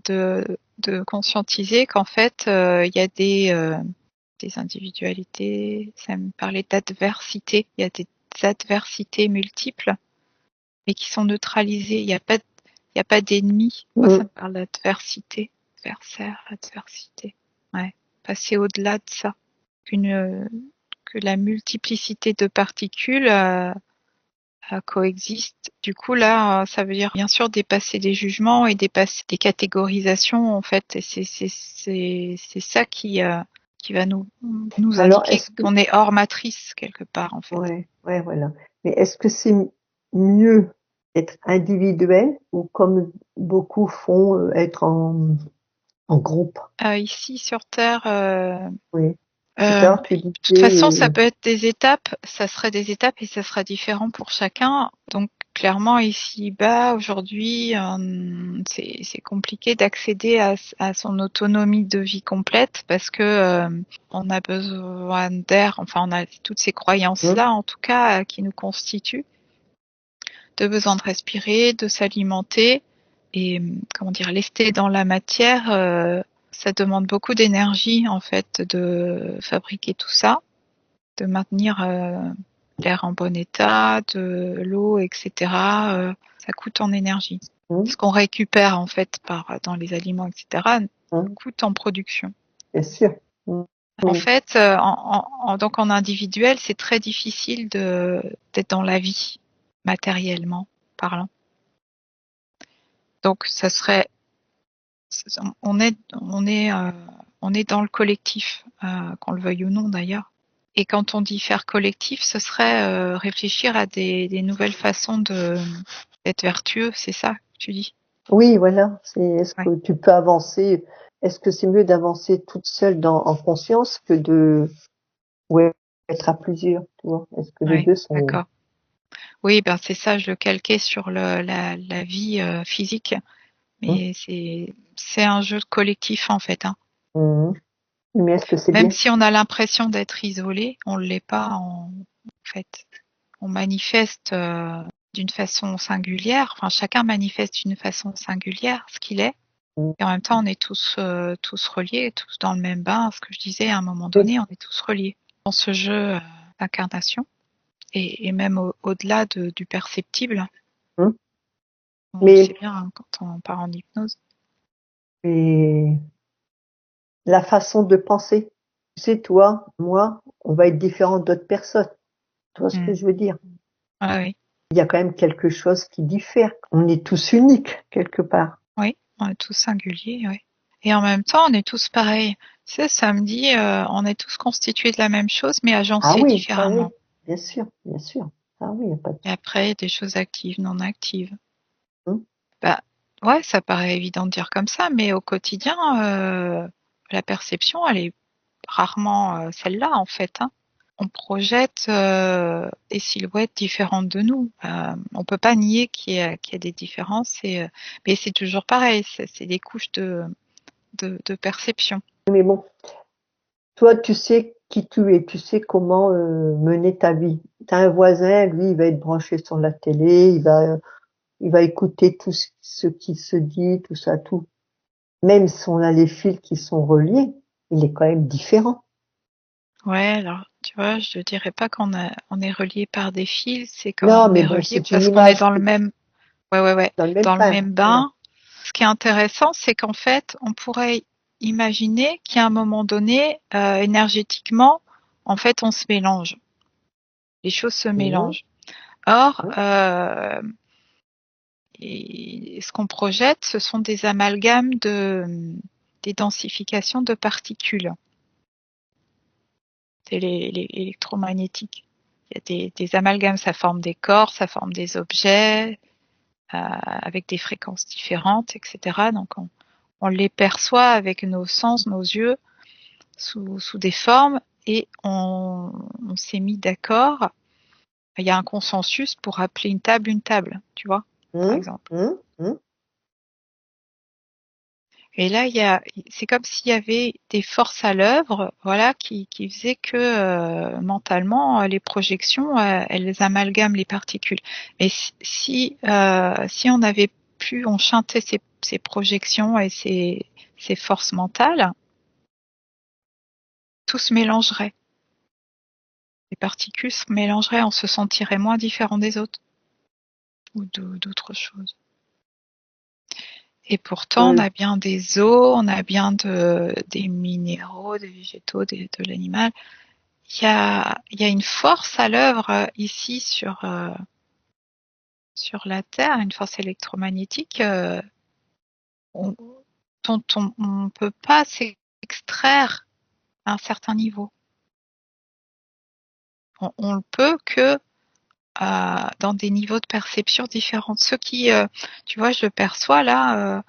de conscientiser qu'en fait il y a des individualités, ça me parlait d'adversité, il y a des adversités multiples mais qui sont neutralisées, il n'y a pas d'ennemis. Moi ça me parle d'adversité, adversaire, adversité. Ouais, passer au-delà de ça. Que la multiplicité de particules coexiste. Du coup, là, ça veut dire bien sûr dépasser des jugements et dépasser des catégorisations, en fait. Et c'est ça qui va nous Alors, indiquer qu'on est hors matrice, quelque part, en fait. Ouais, voilà. Mais est-ce que c'est mieux être individuel ou comme beaucoup font, être en groupe? Ici, sur Terre, Oui. Tout à de l'heure, tu toute façon, ça disais, peut être des étapes, ça serait des étapes et ça sera différent pour chacun. Donc clairement ici-bas, aujourd'hui, c'est compliqué d'accéder à son autonomie de vie complète parce que on a besoin d'air, enfin on a toutes ces croyances-là en tout cas qui nous constituent, de besoin de respirer, de s'alimenter et comment dire, lester dans la matière. Ça demande beaucoup d'énergie en fait de fabriquer tout ça, de maintenir l'air en bon état, de l'eau, etc. Ça coûte en énergie. Ce qu'on récupère en fait dans les aliments, etc. coûte en production. bien sûr. En fait, donc en individuel, c'est très difficile d'être dans la vie matériellement parlant. Donc ça serait on est dans le collectif, qu'on le veuille ou non d'ailleurs. Et quand on dit faire collectif, ce serait réfléchir à des nouvelles façons d'être vertueux, c'est ça que tu dis? Oui, voilà. Est-ce que tu peux avancer? Est-ce que c'est mieux d'avancer toute seule en conscience que de être à plusieurs, tu vois? Est-ce que les deux sont... D'accord. Oui, ben c'est ça, je le calquais sur la vie physique, mais c'est un jeu collectif en fait. Mais est-ce que c'est Même bien? si on a l'impression d'être isolé, on ne l'est pas en fait. On manifeste d'une façon singulière, enfin chacun manifeste d'une façon singulière ce qu'il est, et en même temps on est tous reliés, tous dans le même bain. Ce que je disais à un moment donné, on est tous reliés dans ce jeu d'incarnation, et même au-delà du perceptible. On le Mais, sait bien quand on part en hypnose. mais la façon de penser, tu sais, toi, moi, on va être différents d'autres personnes. Tu vois ce que je veux dire? Ah oui. Il y a quand même quelque chose qui diffère. On est tous uniques, quelque part. Oui, on est tous singuliers, oui. Et en même temps, on est tous pareils. Tu sais, ça me dit, on est tous constitués de la même chose, mais agencés différemment. Bien sûr, bien sûr. Ah oui, il n'y a pas de... Et après, il y a des choses actives, non actives. Bah, ouais, ça paraît évident de dire comme ça, mais au quotidien, la perception, elle est rarement celle-là, en fait. On projette des silhouettes différentes de nous. On peut pas nier qu'il y a des différences, mais c'est toujours pareil, c'est des couches de perception. Mais bon, toi, tu sais qui tu es, tu sais comment mener ta vie. Tu as un voisin, lui, il va être branché sur la télé, il va écouter tout ce qui se dit, tout ça, tout. Même si on a les fils qui sont reliés, il est quand même différent. Ouais, alors, tu vois, je dirais pas on est relié par des fils, c'est comme Non, on mais est bon, relié c'est une parce qu'on est image dans le même, ouais, dans le même dans le pain. même Voilà. bain. Ce qui est intéressant, c'est qu'en fait, on pourrait imaginer qu'à un moment donné, énergétiquement, en fait, on se mélange. Les choses se mélangent. Or, et ce qu'on projette, ce sont des amalgames des densifications de particules. C'est l'électromagnétique. Il y a des amalgames, ça forme des corps, ça forme des objets avec des fréquences différentes, etc. Donc on les perçoit avec nos sens, nos yeux, sous des formes, et on s'est mis d'accord. Il y a un consensus pour appeler une table, tu vois, par exemple. Et là, c'est comme s'il y avait des forces à l'œuvre, voilà, qui faisaient que mentalement, les projections, elles amalgament les particules. Mais si on avait pu enchanter ces projections et ces forces mentales, tout se mélangerait. Les particules se mélangeraient, on se sentirait moins différent des autres ou d'autres choses. Et pourtant, on a bien des eaux, on a bien des minéraux, des végétaux, de l'animal. Il y a une force à l'œuvre ici sur la Terre, une force électromagnétique dont on peut pas s'extraire à un certain niveau. On le peut que dans des niveaux de perception différents. Ceux qui, tu vois, je le perçois là,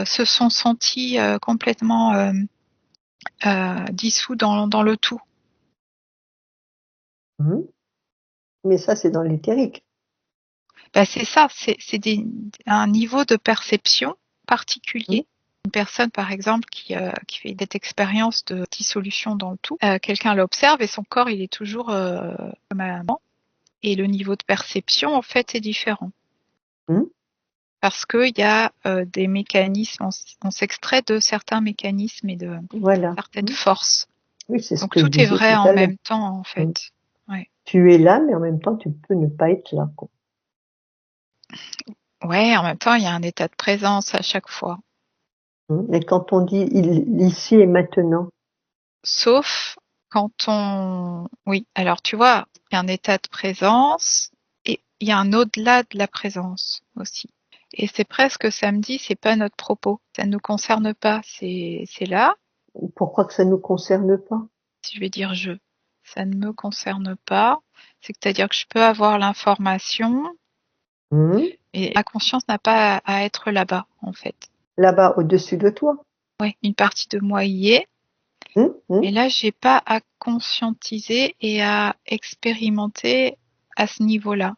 se sont sentis complètement dissous dans le tout. Mais ça, c'est dans l'éthérique. Ben, c'est ça, c'est un niveau de perception particulier. Une personne, par exemple, qui fait cette expérience de dissolution dans le tout, quelqu'un l'observe et son corps, il est toujours comme avant. Et le niveau de perception, en fait, est différent. Parce qu'il y a des mécanismes, on s'extrait de certains mécanismes et de certaines forces. Oui, c'est ce donc que je tout est disais vrai tout en à l'heure. même temps, en fait. Ouais. Tu es là, mais en même temps, tu peux ne pas être là, quoi. Ouais, en même temps, il y a un état de présence à chaque fois. Et quand on dit ici et maintenant. Sauf quand oui, alors tu vois, il y a un état de présence et il y a un au-delà de la présence aussi. Et c'est presque samedi, c'est pas notre propos. Ça ne nous concerne pas, c'est là. Pourquoi que ça nous concerne pas? Si je vais dire je, ça ne me concerne pas. C'est-à-dire que je peux avoir l'information et ma conscience n'a pas à être là-bas, en fait. Là-bas, au-dessus de toi? Oui, une partie de moi y est. Mais là, j'ai pas à conscientiser et à expérimenter à ce niveau-là.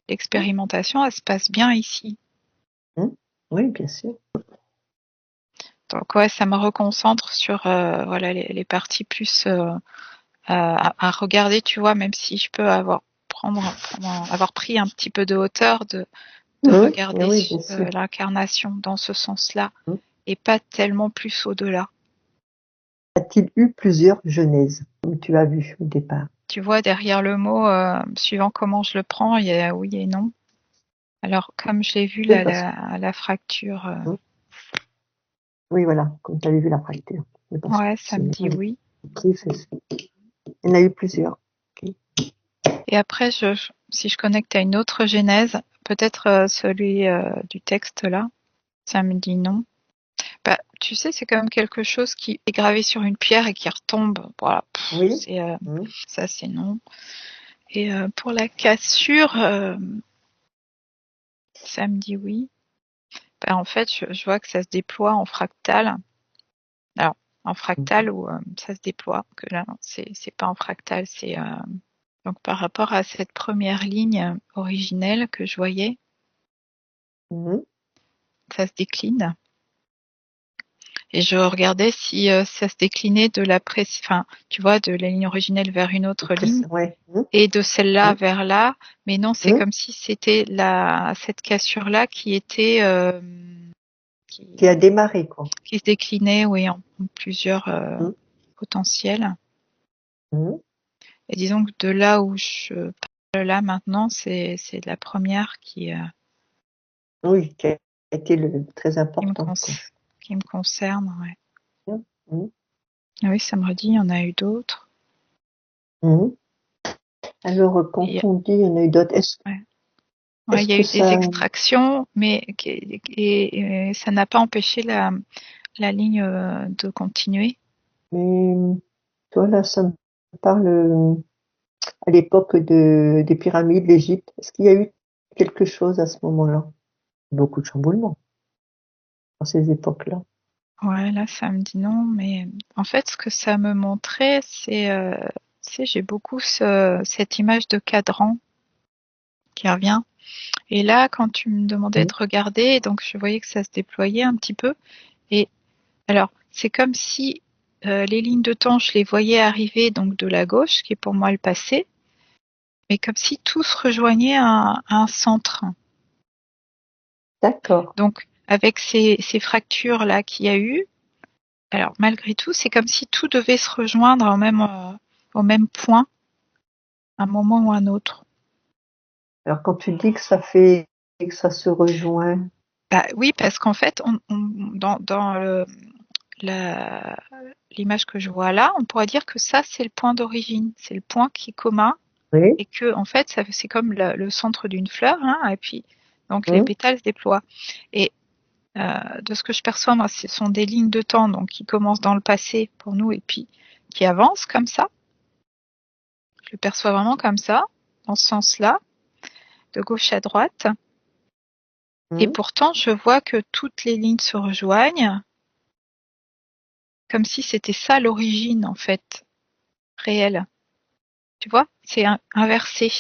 L'expérimentation, elle se passe bien ici. Oui, bien sûr. Donc ouais, ça me reconcentre sur voilà les parties plus à regarder, tu vois, même si je peux avoir pris un petit peu de hauteur de regarder l'incarnation dans ce sens-là et pas tellement plus au-delà. A-t-il eu plusieurs genèses, comme tu as vu au départ? Tu vois, derrière le mot, suivant comment je le prends, il y a oui et non. Alors, comme je l'ai vu la fracture. Oui, voilà, comme tu avais vu la fracture. Ouais, ça me dit oui. Il y en a eu plusieurs. Et après, si je connecte à une autre genèse, peut-être celui du texte là, ça me dit non. Bah, tu sais, c'est quand même quelque chose qui est gravé sur une pierre et qui retombe. Voilà. Ça, c'est non. Et pour la cassure, ça me dit oui. Bah, en fait, je vois que ça se déploie en fractal. Alors, en fractal où ça se déploie. Que là, c'est pas en fractal, c'est donc par rapport à cette première ligne originelle que je voyais, ça se décline. Et je regardais si ça se déclinait de tu vois, de la ligne originelle vers une autre ligne et de celle-là vers là. Mais non, c'est comme si c'était cette cassure-là qui était qui a démarré, quoi. Qui se déclinait, oui, en plusieurs potentiels. Et disons que de là où je parle là maintenant, c'est la première qui oui, qui a été très important. Qui me concerne, ouais. Oui, ça me redit, il y en a eu d'autres. Alors, quand on dit il y en a eu d'autres, il y a eu des extractions, mais et ça n'a pas empêché la ligne de continuer. Mais toi, là, ça me parle à l'époque des pyramides, l'Égypte. Est-ce qu'il y a eu quelque chose à ce moment-là? Beaucoup de chamboulements dans ces époques-là. Ouais, là, ça me dit non, mais en fait, ce que ça me montrait, c'est, tu sais, j'ai beaucoup cette image de cadran qui revient. Et là, quand tu me demandais Mm. de regarder, donc je voyais que ça se déployait un petit peu. Et alors, c'est comme si les lignes de temps, je les voyais arriver donc de la gauche, qui est pour moi le passé, mais comme si tout se rejoignait à un centre. D'accord. Donc, avec ces fractures-là qu'il y a eu, alors malgré tout, c'est comme si tout devait se rejoindre au même point, à un moment ou à un autre. Alors quand tu dis que ça se rejoint, Bah oui, parce qu'en fait, dans l'image que je vois là, on pourrait dire que ça, c'est le point d'origine, c'est le point qui est commun, oui, et que en fait, c'est comme le centre d'une fleur, hein, et puis donc les mm, pétales se déploient. Et de ce que je perçois, moi, ce sont des lignes de temps donc qui commencent dans le passé pour nous et puis qui avancent comme ça. Je le perçois vraiment comme ça, dans ce sens-là, de gauche à droite. Et mm. pourtant, je vois que toutes les lignes se rejoignent, comme si c'était ça l'origine, en fait, réelle. Tu vois? C'est inversé.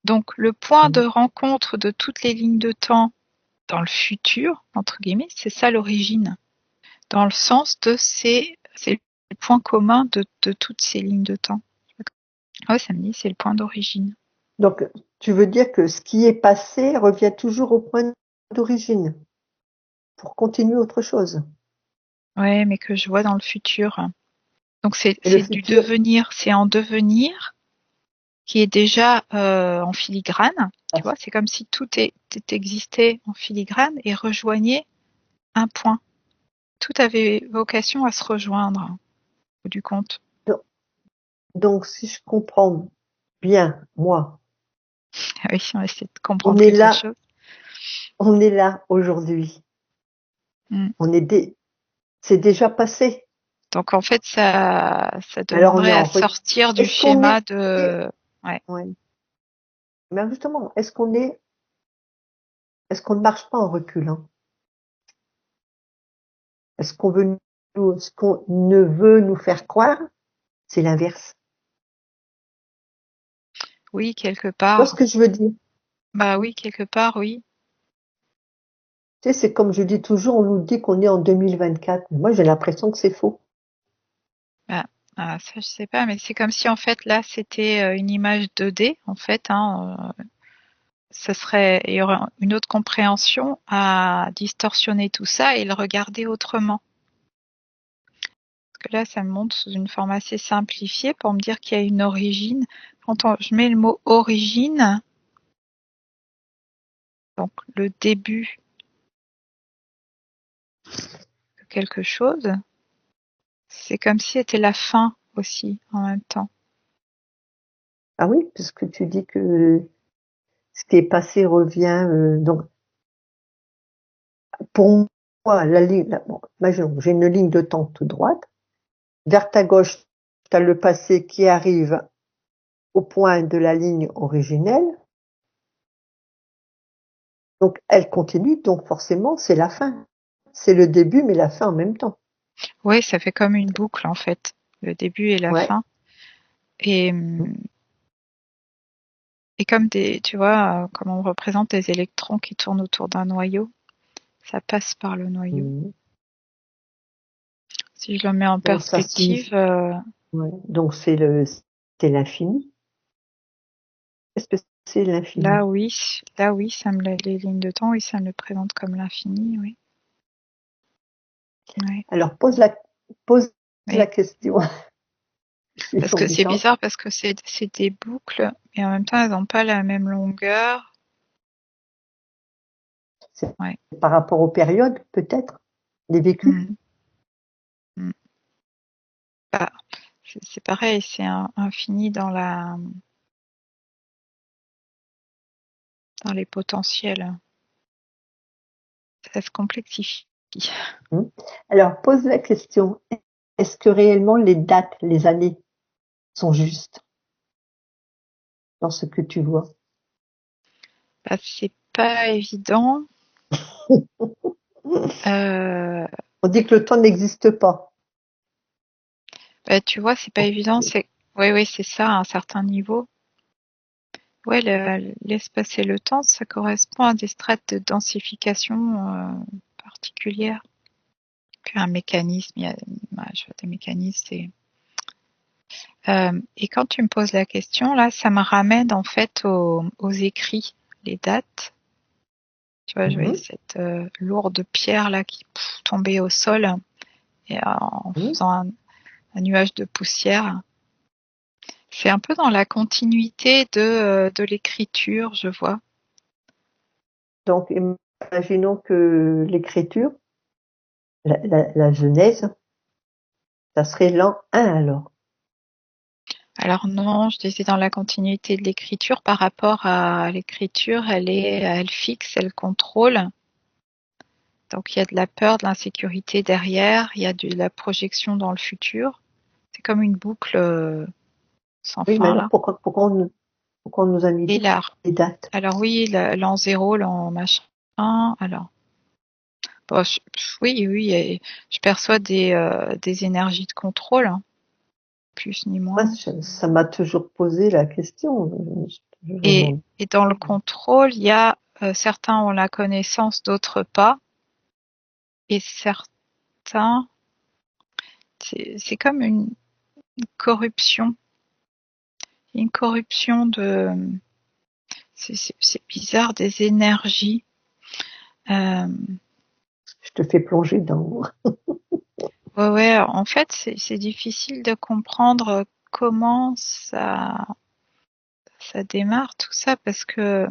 Donc, le point de rencontre de toutes les lignes de temps dans le futur, entre guillemets, c'est ça l'origine. Dans le sens de c'est le point commun de toutes ces lignes de temps. Ouais, ça me dit, c'est le point d'origine. Donc tu veux dire que ce qui est passé revient toujours au point d'origine pour continuer autre chose. Ouais, mais que je vois dans le futur. Donc, Et le c'est du futur, devenir, c'est en devenir, qui est déjà en filigrane. Tu vois, c'est comme si existait en filigrane et rejoignait un point. Tout avait vocation à se rejoindre, au bout du compte. donc si je comprends bien, moi, Ah oui, on essaie de on comprendre est quelque là, chose. on est là aujourd'hui. Mm. On est c'est déjà passé. Donc en fait, ça Alors on est demanderait à en sortir du est-ce qu'on schéma est, de. Ouais. ouais. Mais justement, est-ce qu'on ne marche pas en reculant? Ce qu'on ne veut nous faire croire, c'est l'inverse. Oui, quelque Tu vois ce part. que je veux dire? Bah oui, quelque part, oui. Tu sais, c'est comme je dis toujours, on nous dit qu'on est en 2024. Mais moi, j'ai l'impression que c'est faux. Bah, ça, je sais pas, mais c'est comme si en fait là, c'était une image 2D, en fait. Hein, il y aurait une autre compréhension à distorsionner tout ça et le regarder autrement. Parce que là, ça me montre sous une forme assez simplifiée pour me dire qu'il y a une origine. Je mets le mot origine, donc le début de quelque chose, c'est comme si c'était la fin aussi en même temps. Ah oui, puisque tu dis que ce qui est passé revient. Donc, pour moi, bon, imaginons, j'ai une ligne de temps toute droite. Vers ta gauche, tu as le passé qui arrive au point de la ligne originelle. Donc, elle continue. Donc, forcément, c'est la fin. C'est le début, mais la fin en même temps. Oui, ça fait comme une boucle en fait, le début et la Ouais. fin. Et, et comme tu vois, comme on représente des électrons qui tournent autour d'un noyau, ça passe par le noyau. Mhm. Si je le mets en Donc, ça perspective, signifie. Ouais. Donc, c'est l'infini. Qu'est-ce que c'est l'infini? là oui, les lignes de temps, oui, ça me le présente comme l'infini, oui. Ouais, Alors, pose la ouais. question Parce que c'est suivante. bizarre parce que c'est des boucles et en même temps elles n'ont pas la même longueur. C'est Ouais. par rapport aux périodes, peut-être, des vécus. Mm, mm. Bah, c'est pareil, c'est infini dans les potentiels. Ça se complexifie. Hmm. Alors, pose la question, est-ce que réellement les dates, les années sont justes dans ce que tu vois? Bah, c'est pas évident. On dit que le temps n'existe pas. Tu vois, c'est pas évident. Oui, c'est ça, à un certain niveau. Ouais, l'espace et le temps, ça correspond à des strates de densification particulières. Puis un mécanisme, je vois des mécanismes, et quand tu me poses la question, là, ça me ramène en fait aux écrits, les dates. Tu vois, je voyais cette lourde pierre là qui tombait au sol et en faisant un nuage de poussière. C'est un peu dans la continuité de l'écriture, je vois. Donc, imaginons que l'écriture, la Genèse, ça serait l'an 1 alors. Alors non, je disais dans la continuité de l'écriture par rapport à l'écriture, elle fixe, elle contrôle. Donc il y a de la peur, de l'insécurité derrière, il y a de la projection dans le futur. C'est comme une boucle sans Oui, mais fin alors là. pourquoi on nous a mis Et l'art. des dates? Alors oui, l'an zéro, l'an machin. Alors, bon, oui, et je perçois des énergies de contrôle, hein, plus ni Moi, moins. ça m'a toujours posé la question. Et, et dans le contrôle, il y a certains ont la connaissance, d'autres pas. Et certains, c'est comme une corruption. Une corruption c'est bizarre, des énergies. Je te fais plonger dans. Ouais, en fait, c'est difficile de comprendre comment ça démarre tout ça parce que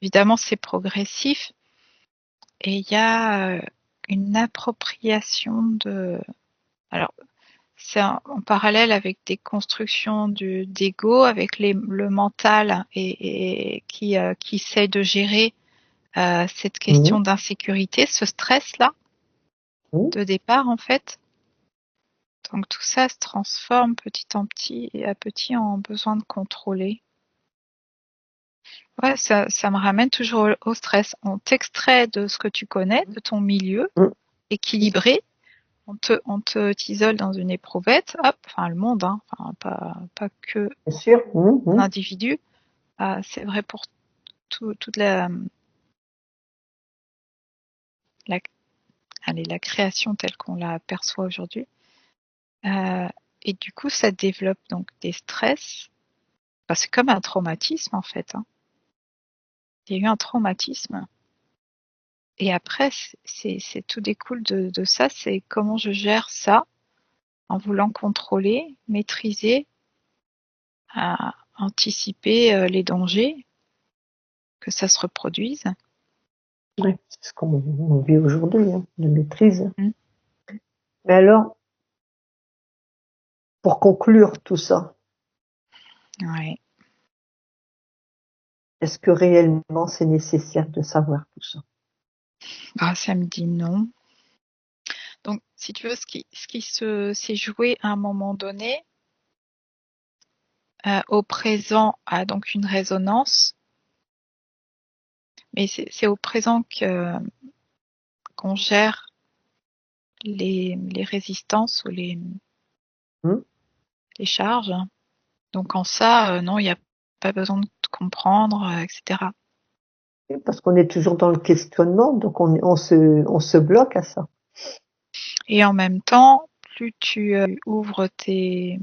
évidemment c'est progressif et il y a une appropriation alors c'est en parallèle avec des constructions d'ego, avec le mental et qui essaie de gérer cette question d'insécurité, ce stress-là de départ en fait. Donc tout ça se transforme petit à petit en besoin de contrôler. Ouais, ça me ramène toujours au stress. On t'extrait de ce que tu connais, de ton milieu équilibré. On te t'isole dans une éprouvette, hop, enfin le monde, hein, enfin pas que Bien sûr. un individu. C'est vrai pour toute la, la création telle qu'on la perçoit aujourd'hui. Et du coup, ça développe donc des stress. Enfin, c'est comme un traumatisme en fait, hein. Il y a eu un traumatisme. Et après, c'est tout découle de ça, c'est comment je gère ça en voulant contrôler, maîtriser, anticiper les dangers, que ça se reproduise. Ouais, c'est ce qu'on vit aujourd'hui, hein, de maîtrise. Mmh. Mais alors, pour conclure tout ça, Ouais. est-ce que réellement c'est nécessaire de savoir tout ça? Ça me dit non. Donc, si tu veux, ce qui s'est joué à un moment donné, au présent a donc une résonance, mais c'est au présent qu'on gère les résistances ou les charges. Donc en ça, non, il n'y a pas besoin de comprendre, etc. Parce qu'on est toujours dans le questionnement, donc on se bloque à ça. Et en même temps, plus tu ouvres tes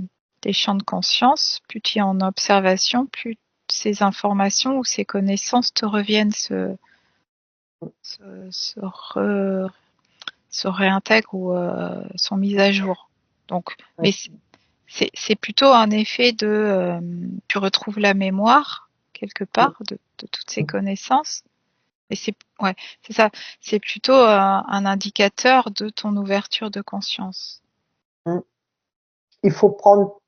champs de conscience, plus tu es en observation, plus ces informations ou ces connaissances te reviennent, se, re- se réintègrent ou sont mises à jour. Donc, Ouais. mais c'est plutôt un effet tu retrouves la mémoire quelque part de toutes ces connaissances. Et c'est ça. C'est plutôt un indicateur de ton ouverture de conscience. Il faut prendre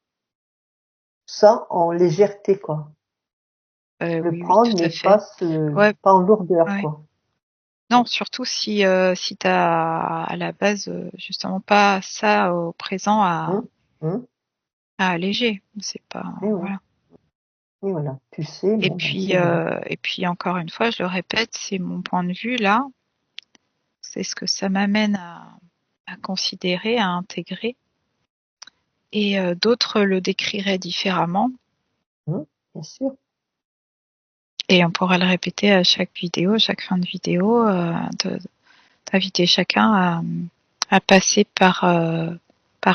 ça en légèreté, quoi. Le Oui, prendre, tout à mais fait. Ouais, pas en lourdeur, ouais. quoi. Non, surtout si t'as à la base justement pas ça au présent Hum, hum. à alléger. C'est pas Et ouais. voilà. Et voilà. Tu sais, c'est bon. Et puis encore une fois, je le répète, c'est mon point de vue là. c'est ce que ça m'amène à considérer, à intégrer. Et d'autres le décriraient différemment. Bien sûr. Et on pourra le répéter à chaque vidéo, chaque fin de vidéo, d'inviter chacun à passer par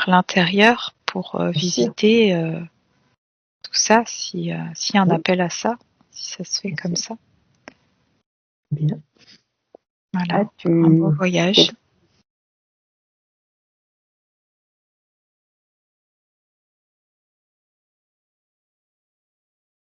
l'intérieur pour visiter tout ça, s'il y a un appel à ça, si ça se fait Bien comme sûr. ça. Bien. Voilà, Ah, un beau voyage.